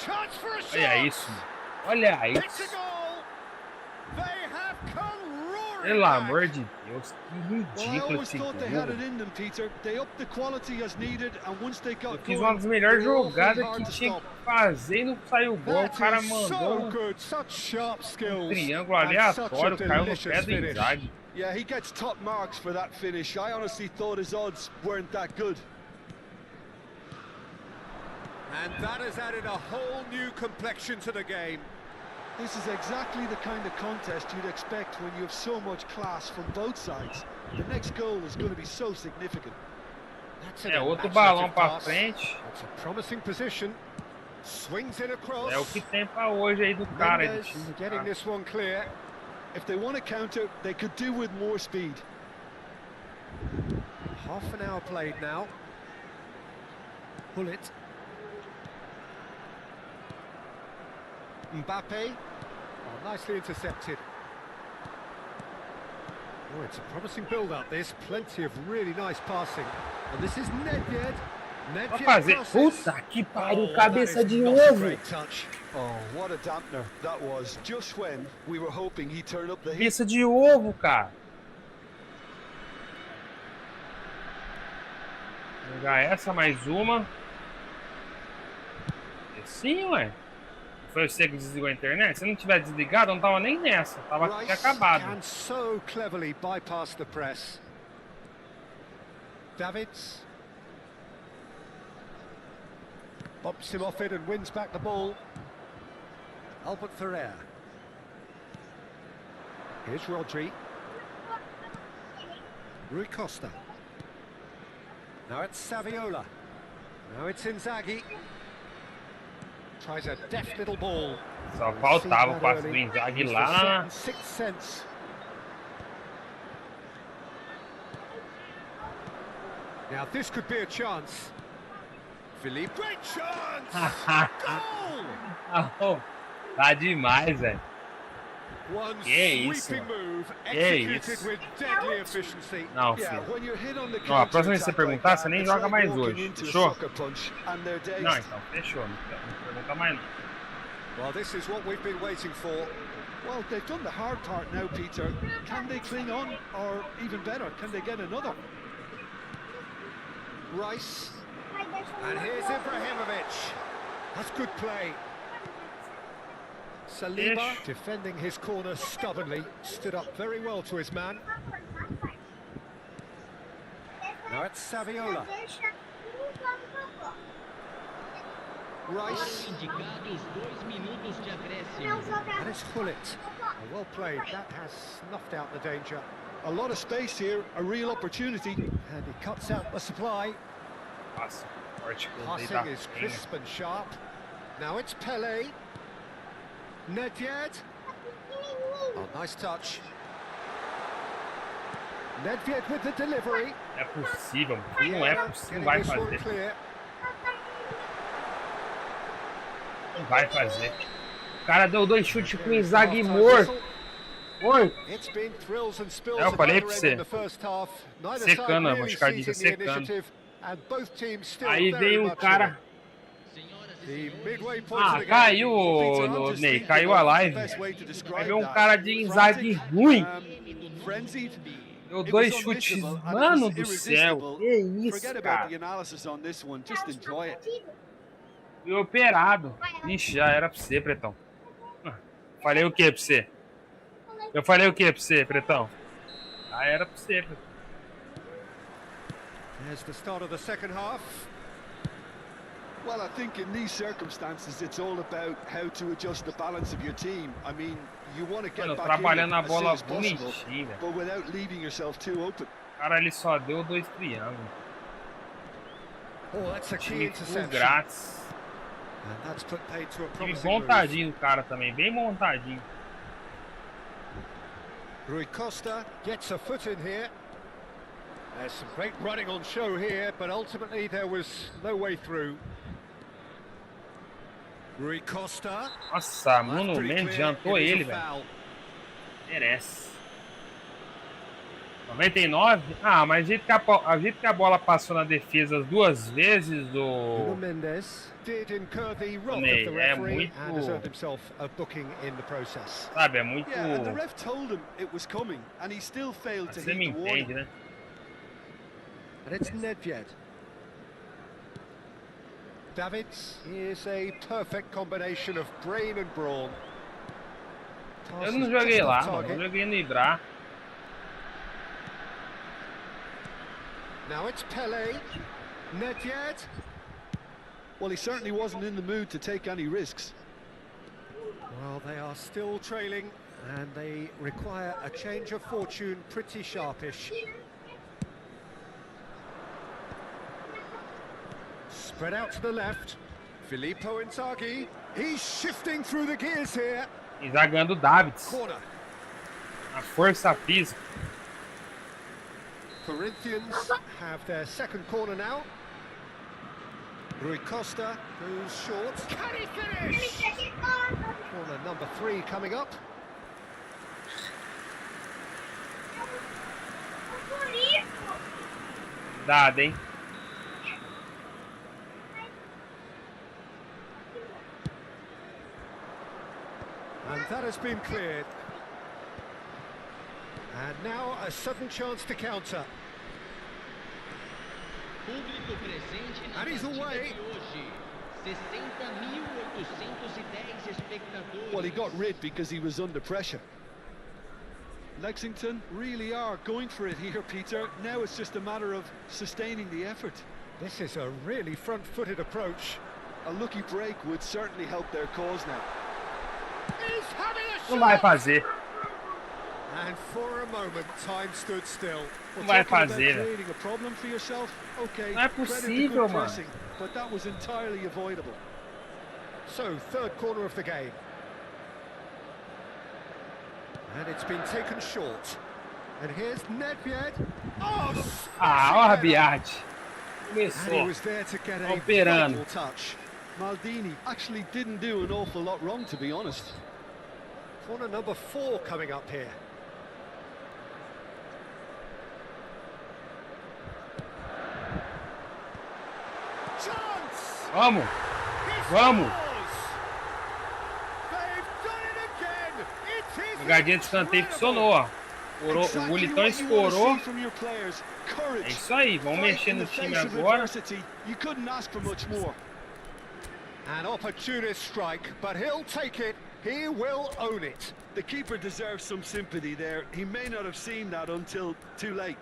Chance for a shot. Olha isso. Olha It's a isso. goal. They have come roaring Pelo back. amor de Deus, que Well, I ridículo always esse thought they had gol. it in them, Peter. They upped the quality as needed, and once they Eu got fiz going, uma das melhores they were awfully jogadas hard que to tinha stop. que fazer e não saiu o gol. O That cara is so mandou good, such sharp skills. triângulo and such a aleatório, caiu no delicious pé do finish. Inzaghi. Yeah, he gets top marks for that finish. I honestly thought his odds weren't that good. And that has added a whole new complexion to the game. This is exactly the kind of contest you'd expect when you have so much class from both sides. The next goal is going to be so significant. That's É an outro imaginative balão pra pass. frente. That's a promising position. Swings it across. É o que tem pra hoje aí do cara. Mendes getting this one clear. If they want to counter, they could do with more speed. Half an hour played now. Bullet. Mbappe. Oh, nicely intercepted. Oh, it's a promising build-up, this. Plenty of really nice passing. And this is Nedved. Pra fazer. Puta que pariu, cabeça de ovo. Oh, what a dampener that was. Just when we were hoping he'd turn up the heat. Cabeça de ovo, cara. Vou jogar essa, mais uma. E sim, ué. Foi você que desligou a internet? Se não tiver desligado, eu não tava nem nessa. Tava aqui acabado. Can so cleverly bypass the press. Davids. Bumps him off it and wins back the ball. Albert Ferrer. Here's Rodri. Rui Costa. Now it's Saviola. Now it's Inzaghi. Tries a deft little ball. Só faltava o passe do Inzaghi lá. Sixth sense. Now this could be a chance. Felipe, great chance! Goal! Tá demais, velho. One Que isso, sweeping move, que executed isso. with deadly efficiency. Não, filho. Ó, a próxima vez que você perguntar, você nem joga mais hoje. Fechou? Não, então, fechou. Não pergunta mais não. Well, this is what we've been waiting for. Well, they've done the hard part now, Peter. Can they cling on, or even better, can they get another? Rice. And here's Ibrahimovic. That's good play. Saliba defending his corner stubbornly, stood up very well to his man. Now it's Saviola. Rice. Indicados 2 minutos de acréscimo. And it's Hullet. Well played, that has snuffed out the danger. A lot of space here, a real opportunity. And he cuts out the supply. Nossa, forte. Passing is crisp and sharp. Now it's Pele. Nedved. Oh, nice touch. Nedved with the delivery. É possível, não é possível, não vai fazer. Não vai fazer. O cara deu 2 chutes com o Inzaghi morto. Morto. Eu falei pra você. Secando, a moscadinha secando. Aí veio um cara. Ah, caiu no Ney, caiu a live. Aí veio um cara de Inzaghi ruim. Deu 2 chutes, mano do céu. Que isso, cara. Fui operado. Ixi, já era pra você, Pretão. Falei o que pra você? Eu falei o que pra você, Pretão? Já era pra você, Pretão. Here's the start of the second half. Well, I think in these circumstances, it's all about how to adjust the balance of your team. I mean, you want to get back trabalhando a in bola as soon as possible, bonitinha, but without leaving yourself too open. Cara, ele só deu 2 triângulos. Oh, that's a key Time interception. grátis. And that's put paid to a Time promising move. montadinho o cara também, bem montadinho. Rui Costa gets a foot in here. There's some great running on show here, but ultimately there was no way through. Rui Costa. Nossa, mano, adiantou ele, velho. Merece. 99? Ah, mas jeito que a bola passou na defesa as 2 vezes do Ney, é muito... Sabe, é muito... Você me entende, né? And it's Nedved. Davids is a perfect combination of brain and brawn. Eu não joguei lá, mano. Eu joguei no Ibra. Now it's Pele. Nedved. Well, he certainly wasn't in the mood to take any risks. Well, they are still trailing, and they require a change of fortune pretty sharpish. Spread out to the left. Filippo Inzaghi. He's shifting through the gears here. Inzagando Davids. Corner. A força física. Corinthians have their second corner now. Rui Costa goes short. Can he finish? Corner number 3 coming up. Dado, hein? And that has been cleared. And now a sudden chance to counter. Público presente na And he's partida away. de hoje. 60.810 espectadores. Well, he got rid because he was under pressure. Lexington really are going for it here, Peter. Now it's just a matter of sustaining the effort. This is a really front-footed approach. A lucky break would certainly help their cause now. He's having a Não vai shot! fazer. And for a moment, time stood still. Não vai Talking about fazer, né? creating a problem for yourself. Okay, Não é credit the possível, good mano. pressing, but that was entirely avoidable. So, third corner of the game. And it's been taken short. And here's Nedved. Oh, Ah, ó a Rabiate. he was there to get a Operando. vital touch. Maldini actually didn't do an awful lot wrong, to be honest. Corner number 4 coming up here. Chance! Vamos! Vamos! They've done it again! It is Jogadinha de escanteio funcionou, ó. Escorou, o Bulitão escorou. É isso aí, vamos mexer no time agora. You couldn't ask for much more. An opportunist strike, but he'll take it. He will own it. The keeper deserves some sympathy there. He may not have seen that until too late.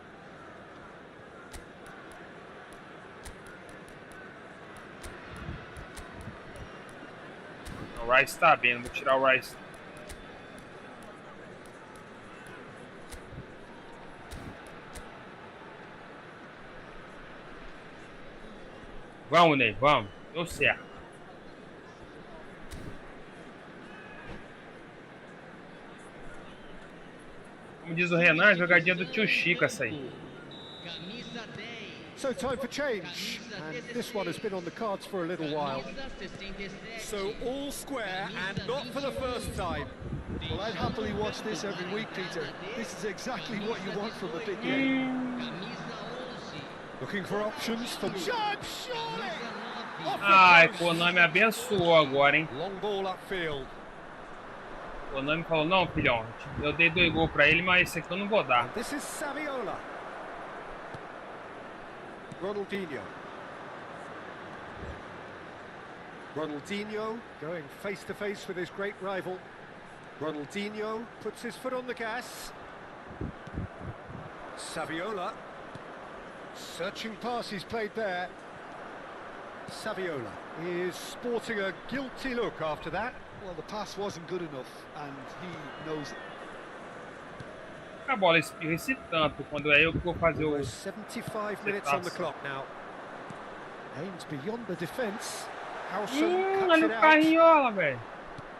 O Rice tá bem, vou tirar o Rice. Vamos, Ney, vamos. Deu certo. Como diz o Renan, jogadinha do tio Chico essa aí. Camisa 10. So time for change, and this one has been on the cards for a little while. Camisa 67. So all square, and not for the first time. Well, I'd happily watch this every week, Peter. This is exactly what you want from a big game. Camisa 11. Looking for options for Judge, surely! Ai, Konami abençoou agora, hein? Long ball upfield. Konami falou, não, filhão, eu dei 2 gols pra ele, mas esse aqui eu não vou dar. This is Saviola. Ronaldinho. Ronaldinho going face to face with his great rival. Ronaldinho puts his foot on the gas. Saviola. Searching pass he's played there. Saviola is sporting a guilty look after that. Well, the pass wasn't good enough, and he knows it. A bola espirra esse tanto quando é eu que vou fazer o... 75 minutes on the clock now. Aims beyond the defence. Howson cuts olha it o out. carrinhola, velho.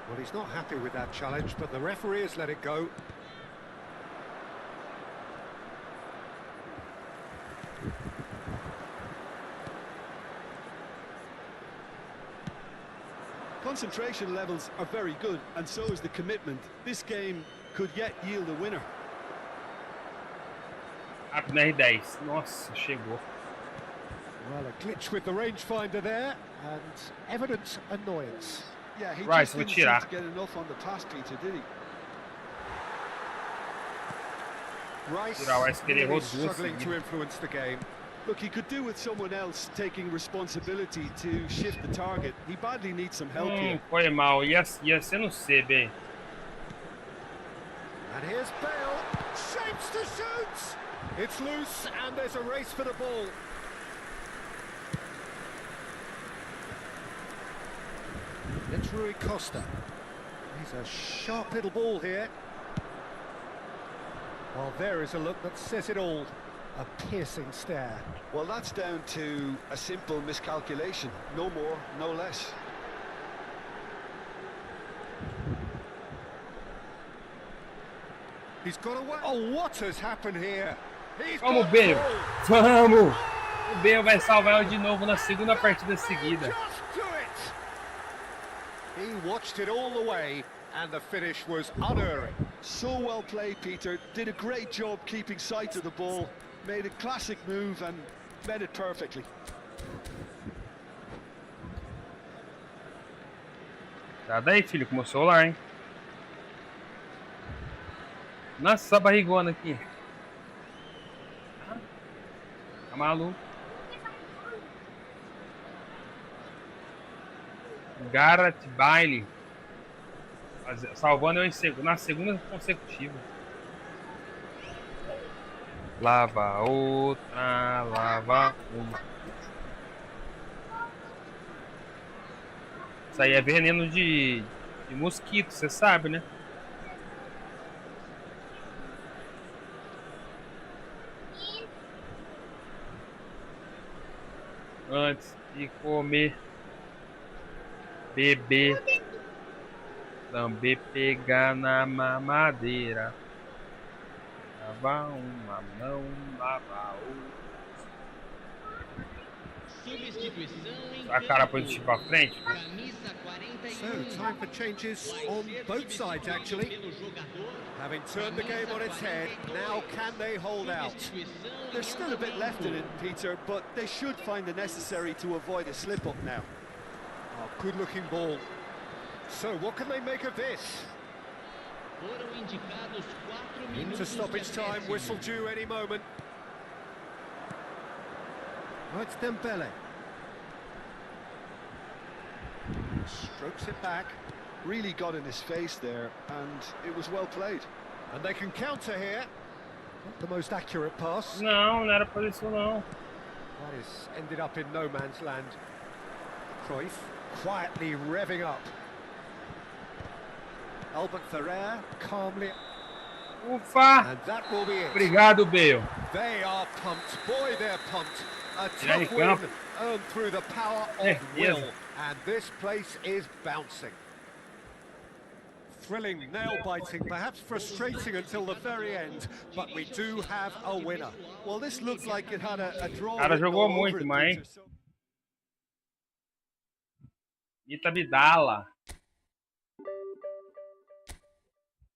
Well, he's not happy with that challenge, but the referee has let it go. Concentration levels are very good, and so is the commitment. This game could yet yield a winner. Rápido na R10. Nossa, chegou. Well, a glitch with the rangefinder there, and evident annoyance. Yeah, he Right, just vou didn't seem tirar. to get enough on the pass, Peter, did he? Rice Tirar o Rice, que ele errou really duas struggling to seguidas. influence the game. Look, he could do with someone else taking responsibility to shift the target. He badly needs some help here. Foi mal. Ia ser no C, bem. And here's Bale, shapes to shoot! It's loose, and there's a race for the ball. It's Rui Costa. He's a sharp little ball here. Well, there is a look that says it all. A piercing stare. Well, that's down to a simple miscalculation. No more, no less. He's got away. Oh, what has happened here? He's Vamos, got Bale. goal. Vamos. O Bale vai salvar de novo na segunda partida seguida. Just do it. He watched it all the way, and the finish was unerring. So well played, Peter. Did a great job keeping sight of the ball. Made a classic move and met it perfectly. Tá daí, filho, com o meu celular, hein? Nossa, essa barrigona aqui. Tá maluco? Gareth Bale. Salvando eu na segunda consecutiva. Lava outra, lava uma. Isso aí é veneno de mosquito, você sabe, né? Antes de comer, beber, também pegar na mamadeira. Lava uma, não lava outra. Substituição em A cara positivo pra frente. Camisa 41. So, time for changes on both sides, actually. Pelo jogador. Having turned the game on its head, now can they hold out? There's still a bit left in it, Peter, but they should find the necessary to avoid a slip-up now. Oh, good-looking ball. So, what can they make of this? Foram indicados 4 Into minutos. stoppage time, whistle due any moment. Oh, it's Dembele. Strokes it back, really got in his face there, and it was well played. And they can counter here. Not the most accurate pass. Não, não era por isso não. That is ended up in no man's land. Cruyff quietly revving up. Albert Ferrer calmly. Ufa! And that will be it. Obrigado, Bale. They are pumped. Boy, they're pumped. A Yeah, tough you win can. earned through the power Yeah, of yeah. will. And this place is bouncing. Thrilling, nail-biting, perhaps frustrating until the very end, but we do have a winner. Well, this looked like it had a draw. Cara, written jogou all over muito, it, mas, Peter, so- Ita Bidala.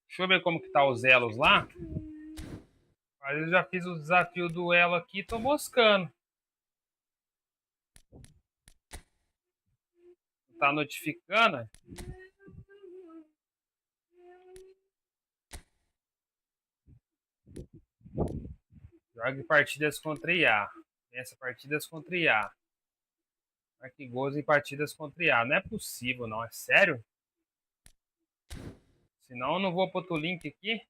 Deixa eu ver como que tá os elos lá. Mas eu já fiz o desafio do elo aqui e tô moscando. Tá notificando? Jogue partidas contra IA. Vença partidas contra IA. Marque gols em partidas contra IA. Não é possível, não. É sério? Senão eu não vou pôr outro link aqui.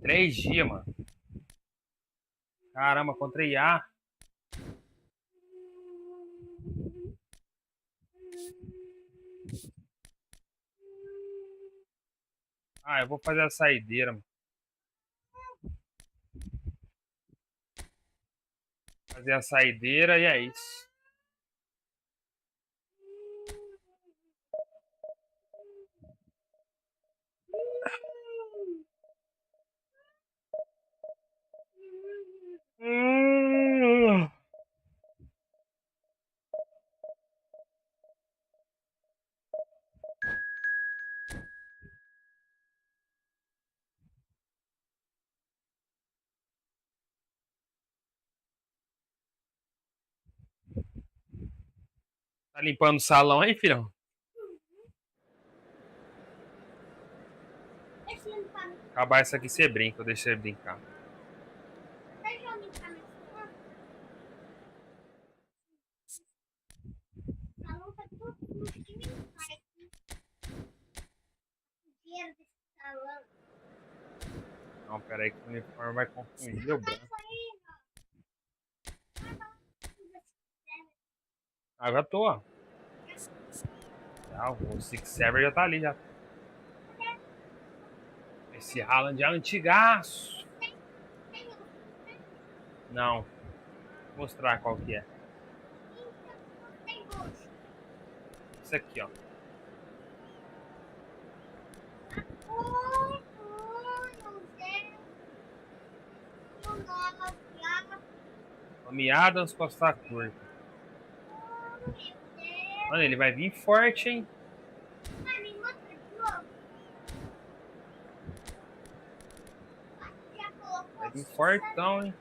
3 dias, mano. Caramba, contra IA. Ah, eu vou fazer a saideira, mano. Fazer a saideira e é isso. Tá limpando o salão aí, filhão? Acabar isso aqui, você brinca, eu deixo você brincar. Não, peraí que o uniforme vai confundir o branco. Ah, já tô, ó. Já, o Six Seven já tá ali, já. Esse Haaland é antigaço. Não. Vou mostrar qual que é. Isso aqui, ó. Nomeadas Costa Curta. Mano, ele vai vir forte, hein? Vai vir fortão, hein?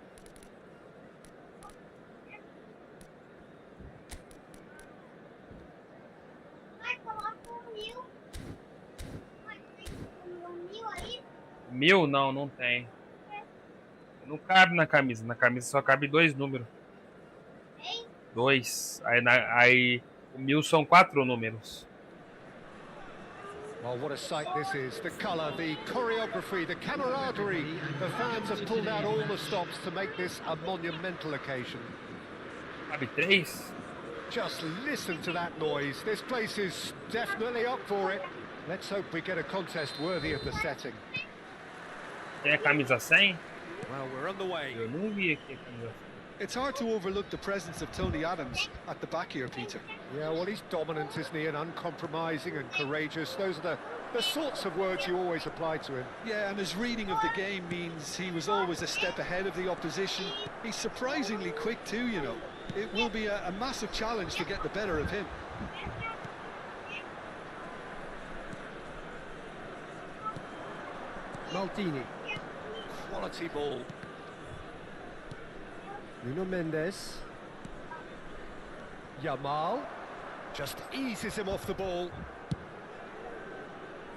Mil? Não, não tem. Não cabe na camisa. Na camisa só cabe 2 números. 2. Aí o 1000 são 4 números. Well, what a sight this is. The colour, the choreography, the camaraderie. The fans have pulled out all the stops to make this a monumental occasion. Cabe 3? Just listen to that noise. This place is definitely up for it. Let's hope we get a contest worthy of the setting. Tem a camisa 100? Well, we're on the way. Eu não vi aqui a camisa 100. It's hard to overlook the presence of Tony Adams at the back here, Peter. Yeah, well, he's dominant, isn't he? And uncompromising and courageous. Those are the the sorts of words you always apply to him. Yeah, and his reading of the game means he was always a step ahead of the opposition. He's surprisingly quick too, you know. It will be a massive challenge to get the better of him. Maldini. Quality ball. Nuno Mendes. Yamal. Just eases him off the ball.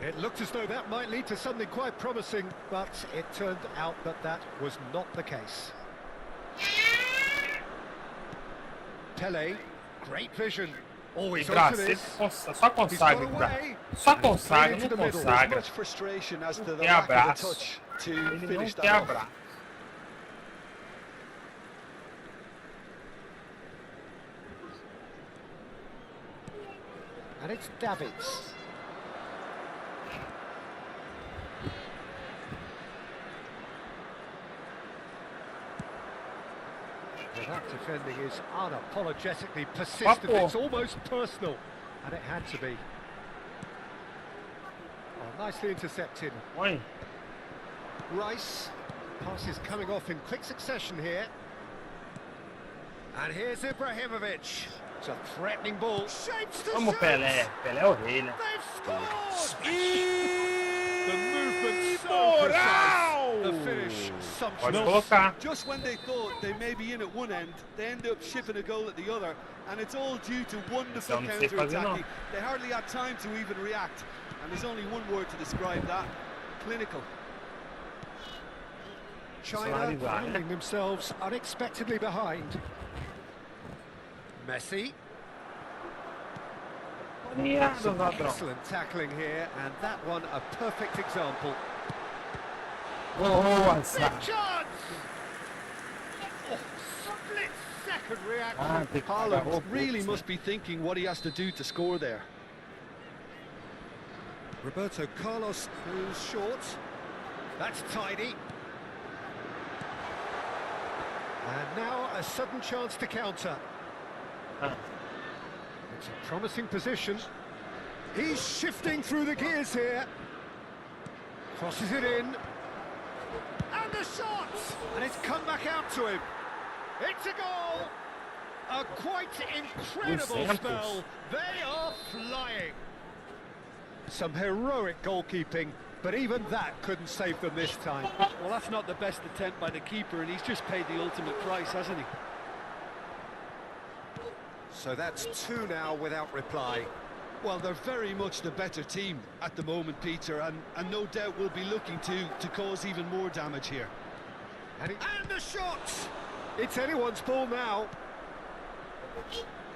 It looked as though that might lead to something quite promising, but it turned out that that was not the case. Pele, great vision. Always onto this. Só consagra, só consagra, não consagra. Much frustration as to the Tem lack of a abraço. touch to Ele não finish tem that off. abraço. And it's Davids. Well, that defending is unapologetically persistent. It's almost personal, and it had to be. Oh, nicely intercepted. Oi. Rice. Passes coming off in quick succession here. And here's Ibrahimovic. It's a threatening ball. Shapes to Vamos, Pelé. Pelé é orelha. They've scored! The movement so precise. The finish Pode sumptuous. colocar. Just when they thought they may be in at one end, they end up shipping a goal at the other, and it's all due to wonderful Então, não sei fazer, não. counter-attacking. They hardly had time to even react, and there's only one word to describe that: clinical. China finding themselves unexpectedly behind. Messi. Some excellent tackling here, and that one a perfect example. Big chance! Oh, split-second reaction. Paulo really must be thinking what he has to do to score there. Roberto Carlos who's short. That's tidy. And now a sudden chance to counter. It's a promising position. He's shifting through the gears here. Crosses it in. And the shot! And it's come back out to him. It's a goal! A quite incredible spell. They are flying. Some heroic goalkeeping, but even that couldn't save them this time. Well, that's not the best attempt by the keeper, and he's just paid the ultimate price, hasn't he? So that's two now without reply. Well, they're very much the better team at the moment, Peter, and no doubt will be looking to cause even more damage here. And the shot! It's anyone's ball now.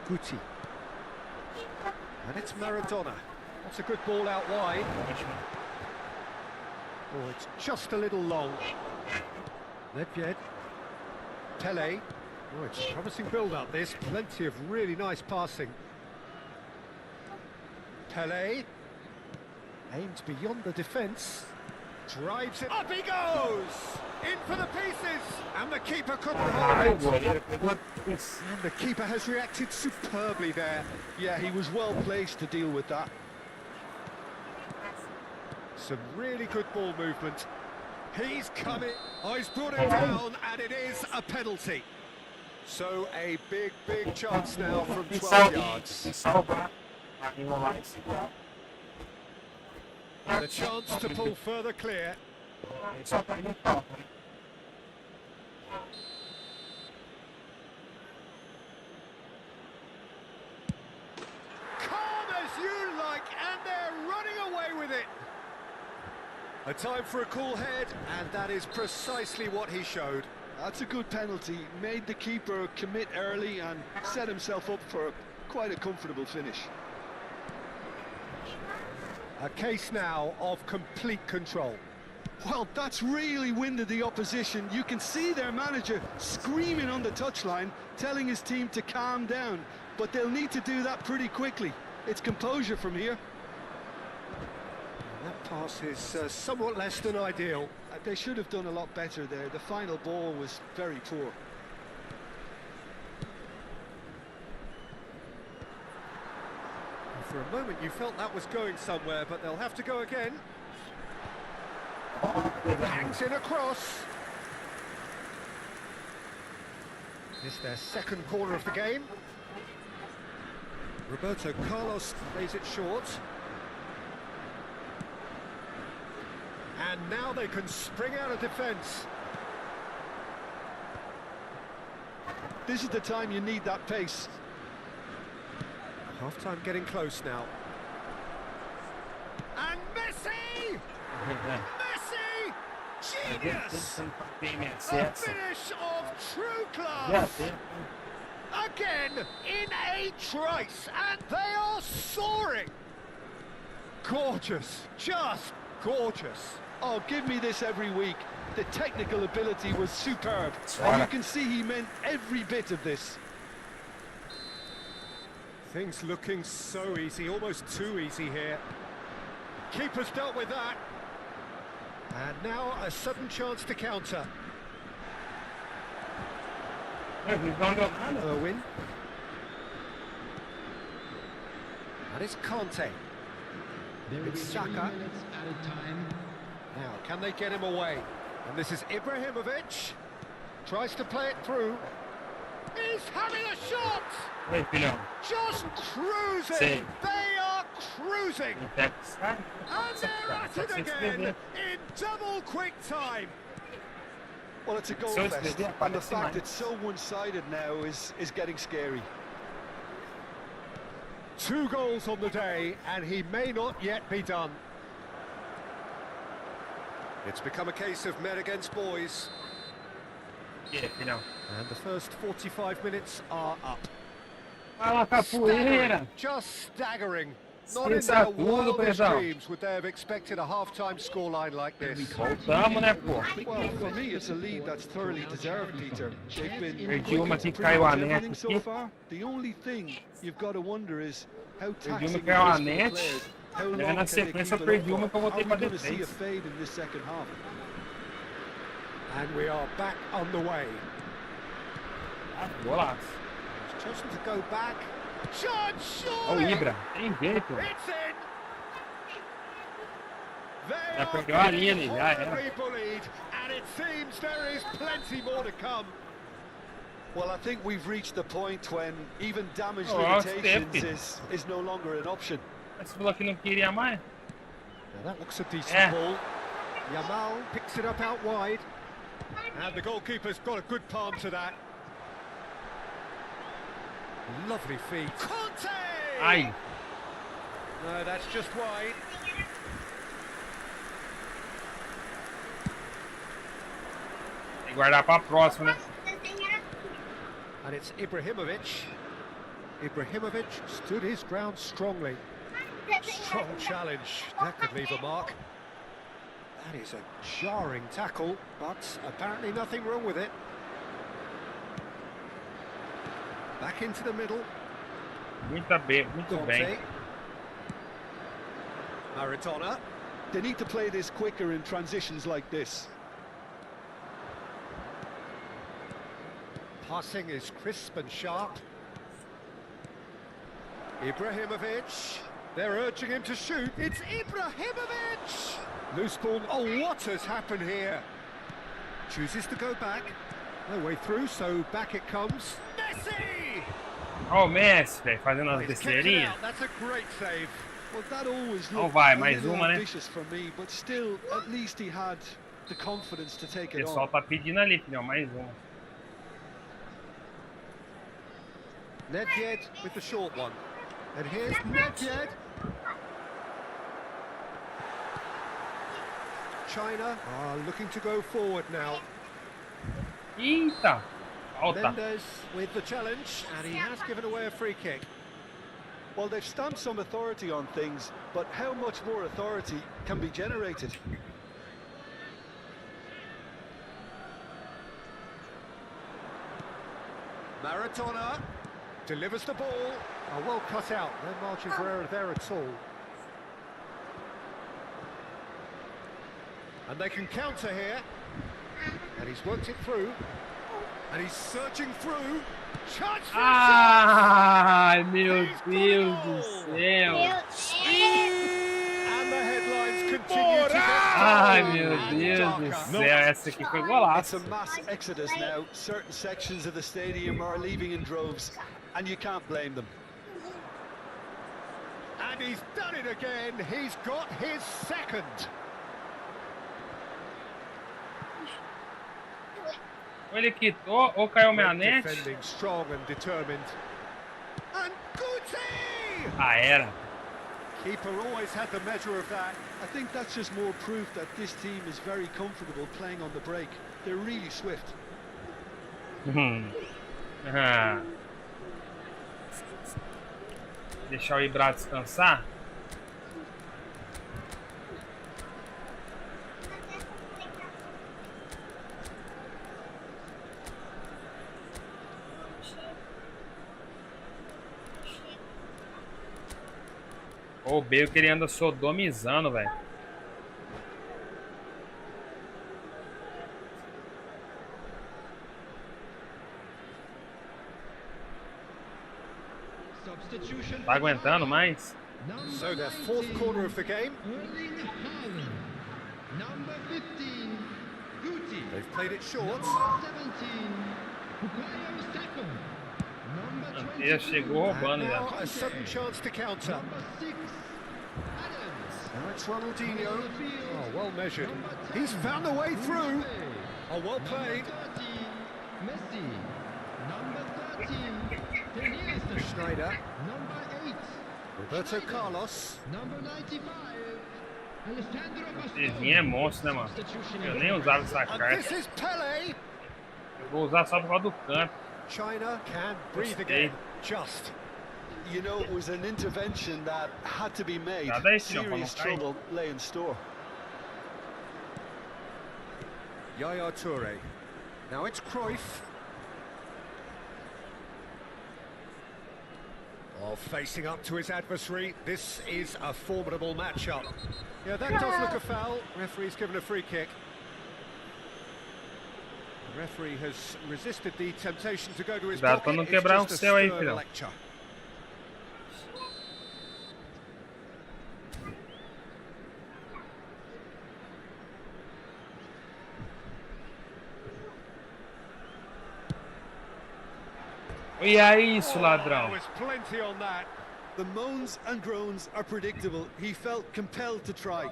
Guti. And it's Maradona. That's a good ball out wide. Oh, it's just a little long. Nedved. Pele. Oh, it's a promising build-up, this. Plenty of really nice passing. Pele. Aims beyond the defence. Drives it. Up he goes! In for the pieces! And the keeper couldn't hold it. And the keeper has reacted superbly there. Yeah, he was well placed to deal with that. Some really good ball movement. He's coming. Oh, he's brought it down, and it is a penalty. So a big, big chance now from 12 yards. The chance to pull further clear. Calm as you like, and they're running away with it. A time for a cool head, and that is precisely what he showed. That's a good penalty. Made the keeper commit early and set himself up for quite a comfortable finish. A case now of complete control. Well, that's really winded the opposition. You can see their manager screaming on the touchline, telling his team to calm down. But they'll need to do that pretty quickly. It's composure from here. That pass is somewhat less than ideal. They should have done a lot better there. The final ball was very poor. For a moment you felt that was going somewhere, but they'll have to go again. Hangs in across. This is their second corner of the game. Roberto Carlos plays it short. And now they can spring out of defence. This is the time you need that pace. Half-time getting close now. And Messi! Messi! Genius! A finish of true class! Again, in a trice, and they are soaring! Gorgeous, just gorgeous. Oh, give me this every week. The technical ability was superb, and you can see he meant every bit of this. Things looking so easy, almost too easy here. Keeper's dealt with that. And now a sudden chance to counter. Irwin. And it's Conte. It's Saka. Now, can they get him away? And this is Ibrahimovic. Tries to play it through. He's having a shot! Just cruising! They are cruising! And they're at it again in double quick time! Well, it's a goal fest, and the fact it's so one-sided now is getting scary. 2 goals on the day, and he may not yet be done. It's become a case of men against boys. And the first 45 minutes are up. Staggering, just staggering. Not in their wildest dreams would they have expected a half-time scoreline like this. Well, for me, it's a lead that's thoroughly deserved, Peter. They've been everything so far. The only thing you've got to wonder is how taxing it is for the players. How long can they keep it up? Are we going to see a fade in this second half? And we are back on the way. He's chosen to go back. Shot, surely! Ibra, tem jeito. It's in! Já perdeu a linha ali, já era. Bullied, and it seems there is plenty more to come. Well, I think we've reached the point when even damage limitations is no longer an option. Mas falou que não queria mais. Now that looks a decent ball. Yamal picks it up out wide. And the goalkeeper's got a good palm to that. Lovely feet. Conte! Ai. No, that's just wide. Tem que guardar para a próxima, né? And it's Ibrahimovic. Ibrahimovic stood his ground strongly. Strong challenge. That could leave a mark. That is a jarring tackle, but apparently nothing wrong with it. Back into the middle. Muito bem. Maradona. They need to play this quicker in transitions like this. Passing is crisp and sharp. Ibrahimovic. They're urging him to shoot. It's Ibrahimovic! Loose ball. Oh, what has happened here? Chooses to go back. No way through, so back it comes. Messi! Oh, Messi, velho, fazendo as besteirinhas. That's a great save. Well, that always Oh, looked vai, a mais little uma, né? ambitious for me, but still, at least he had the confidence to take O it pessoal on. tá pedindo ali, filhão, mais uma. Nedved with the short one. And here's Nedved. China are looking to go forward now. Eita! Falta. Mendes with the challenge, and he has given away a free kick. Well, they've stamped some authority on things, but how much more authority can be generated? Maradona delivers the ball. Oh, well cut out. No margin for error there at all. And they can counter here. And he's worked it through. And he's searching through. Chance for Ai, meu Deus do céu. Ai, meu Deus do céu, essa aqui foi It's golaço. a mass exodus now. Certain sections of the stadium are leaving in droves, and you can't blame them. And he's done it again. He's got his second. Ou ele quitou, ou caiu minha net. Defending strong and determined. And Guti! Ah, era. Keeper always had the measure of that. I think that's just more proof that this team is very comfortable playing on the break. They're really swift. Deixar o Ibra descansar. O Bale que ele anda sodomizando, velho. Tá aguentando mais? So their fourth corner of the game. They've played it short. Ele chegou roubando já. Now a sudden chance to counter. Now it's Ronaldinho. Oh, well measured. He's found a way through. Oh, well played. Schneider. Roberto Carlos. Esse é monstro, né, mano? Eu nem usava essa And carta. this is Pele. Eu vou usar só por causa do canto. China can breathe again. Just. You know, it was an intervention that had to be made. Nada aí, filhão, Serious pra não cair. trouble lay in store. Yaya Toure. Now it's Cruyff. Oh, facing up to his adversary. This is a formidable matchup. Yeah, that does look a foul. Referee's given a free kick. The referee has resisted the temptation to go to his Cuidado pra pocket. não It's quebrar just o a céu aí, stern filhão. lecture. E aí, isso, ladrão? There was plenty on that. The moans and groans are predictable. He felt compelled to try.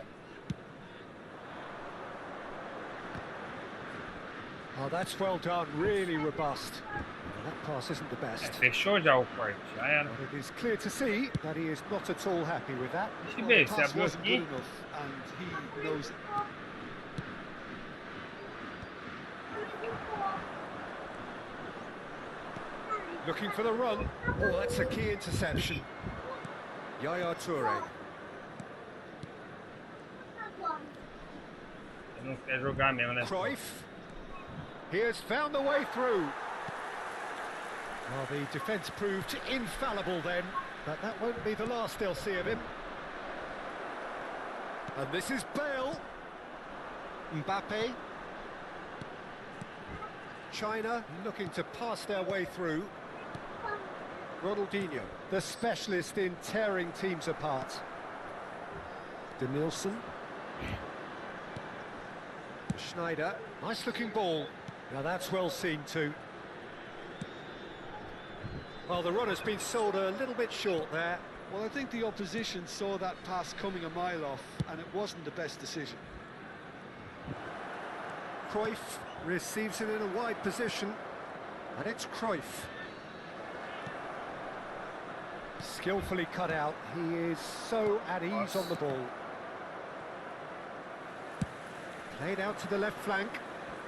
Oh, that's well done. Really robust. Well, that pass isn't the best. Fechou já o corte, já era. But it is clear to see that he is not at all happy with that. Deixa eu Well, ver, the se pass abriu wasn't aqui. good enough, and he knows it. Looking for the run. Oh, that's a key interception. Yaya Toure. Ele não quer jogar mesmo, né? Cruyff. He has found the way through. Well, the defence proved infallible then, but that won't be the last they'll see of him. And this is Bale. Mbappe. China looking to pass their way through. Ronaldinho, the specialist in tearing teams apart. Denilson. Schneider, nice looking ball. Now that's well seen too. Well, the run has been sold a little bit short there. Well, I think the opposition saw that pass coming a mile off, and it wasn't the best decision. Cruyff receives it in a wide position, and it's Cruyff. Skillfully cut out, he is so at ease on the ball. Played out to the left flank,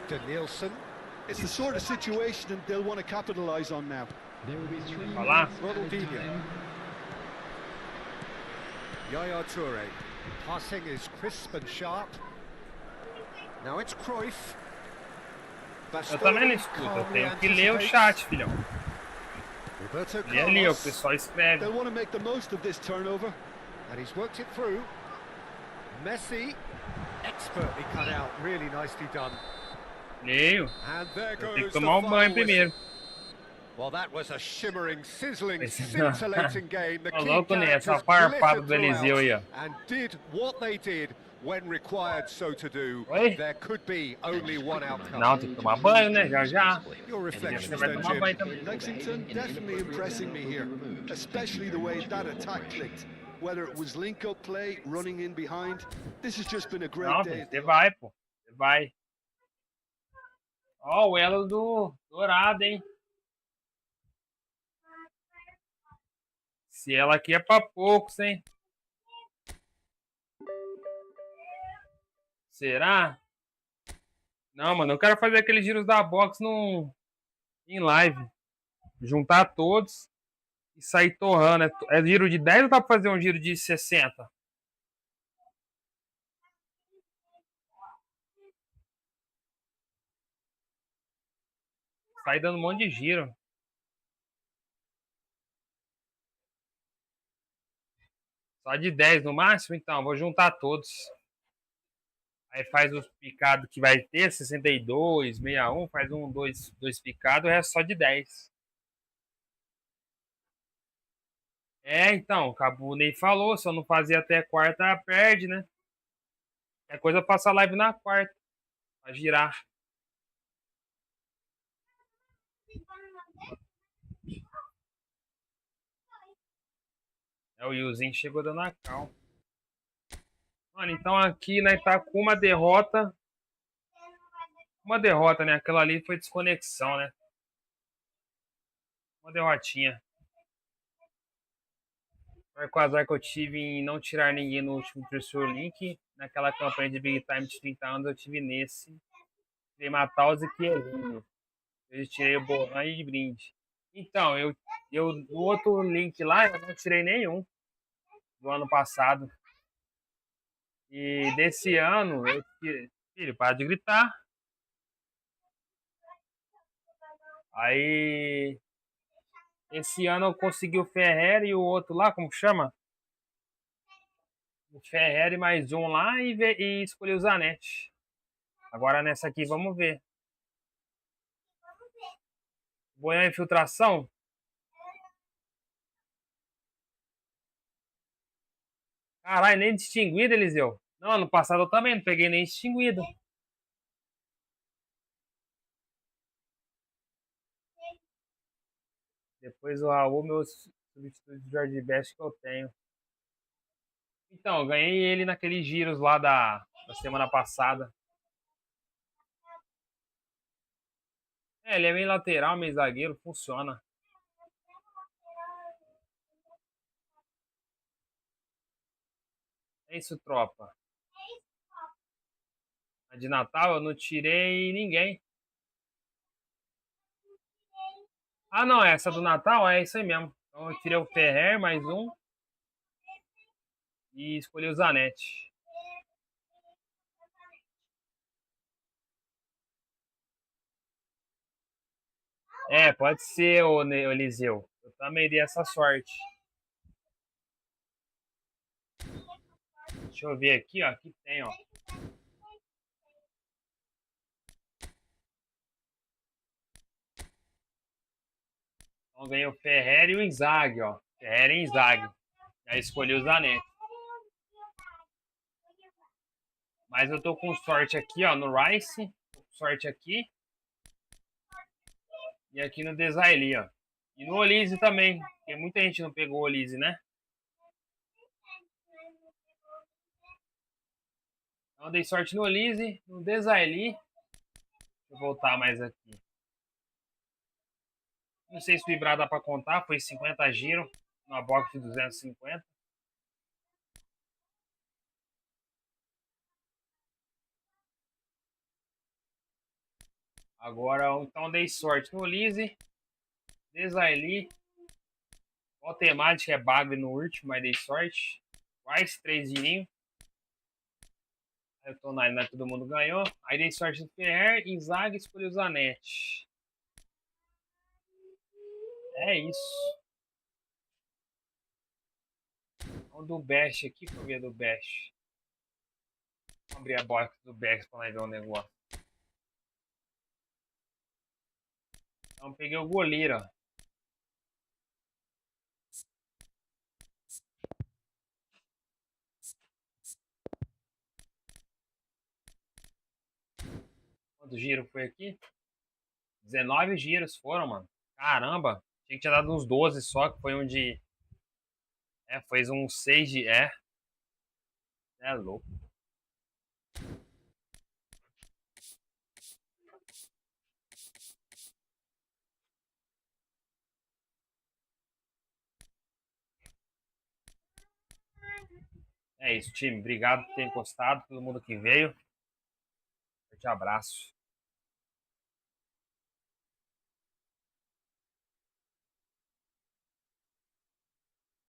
Denilson. It's the sort of situation that they'll want to capitalise on now. Vai lá. Ronaldinho. Yaya Toure. Passing is crisp and sharp. Now it's Cruyff. Eu também não escuto, eu tenho que ler o chat, filhão. Roberto E ali, o Carlos. pessoal escreve. They'll want to make the most of this turnover. And he's worked it through. Messi, expertly cut out, really nicely done. Leio. And there Eu tenho que goes the tomar um banho final primeiro. whistle. Well, that was a shimmering, sizzling, scintillating game. The key louco nessa, characters farpado glittered do Eliseu aí, ó. throughout and did what they did when required so to do. Oi? There could be only one outcome. Não, tem que tomar banho, né? Já já. Your reflections, Você vai then, tomar Jim. banho também. Lexington definitely impressing me here, especially the way that attack clicked. Whether it was link-up play, running in behind, this has just been a great Não, day. você vai, pô. Você vai. Ó, o elo do dourado, hein? Esse elo aqui é pra poucos, hein? Será? Não, mano, eu quero fazer aqueles giros da box em live. Juntar todos e sair torrando. É giro de 10 ou dá pra fazer um giro de 60? Sai dando um monte de giro. Só de 10 no máximo? Então, vou juntar todos. Aí faz os picados que vai ter, 62, 61, faz dois picados, o resto só de 10. É, então, o Cabo nem falou, se eu não fazer até quarta, perde, né? É coisa passar live na quarta, pra girar. É, o Yuzinho chegou dando a cal. Mano, então aqui, né, tá com uma derrota. Uma derrota, né? Aquela ali foi desconexão, né? Uma derrotinha. Foi com o azar que eu tive em não tirar ninguém no último Treasure Link. Naquela campanha de Big Time de 30 anos, eu tive nesse. Tirei matar os Equerinhos. Eu tirei o Boran e de brinde. Então, eu no outro link lá, eu não tirei nenhum. Do ano passado. E desse ano, eu tirei. Filho, para de gritar. Aí, esse ano eu consegui o Ferrer e o outro lá, como chama? O Ferrer e mais um lá e escolhi o Zanetti. Agora nessa aqui, vamos ver. Boião infiltração. Caralho, nem distinguido, Eliseu. Não, ano passado eu também não peguei nem distinguido. Depois o Raul, meu substituto de George Best que eu tenho. Então, eu ganhei ele naqueles giros lá da semana passada. É, ele é meio lateral, meio zagueiro, funciona. É isso, tropa. A de Natal eu não tirei ninguém. Ah, não, essa do Natal é isso aí mesmo. Então eu tirei o Ferrer, mais um. E escolhi o Zanetti. É, pode ser, o Eliseu. Eu também dei essa sorte. Deixa eu ver aqui, ó. Aqui tem, ó. Então ganhei o Ferrer e o Inzaghi, ó. Ferrer e Inzaghi. Já escolhi o Zanetti. Mas eu tô com sorte aqui, ó, no Rice. Tô com sorte aqui. E aqui no Desailly, ó. E no Olise também. Porque muita gente não pegou o Olise, né? Então eu dei sorte no Olise, no Desailly. Deixa eu voltar mais aqui. Não sei se o vibrar dá pra contar. Foi 50 giro. Uma box de 250. Agora, então dei sorte no Olise. Desailly. Qual temática é bagre no último, mas dei sorte. Rice, 3 girinhos. Aí eu tô na linha, todo mundo ganhou. Aí dei sorte no Ferrer, Inzaghi e escolhi o Zanetti. É isso. Vamos do Best aqui, pra ver do Best. Vamos abrir a box do Best pra nós ver o negócio. Então peguei o goleiro, ó. Quantos giros foi aqui? 19 giros foram, mano. Caramba. Achei que tinha dado uns 12 só, que foi um de... É, fez uns 6 de... É louco. É isso, time. Obrigado por ter gostado. Todo mundo que veio. Forte abraço.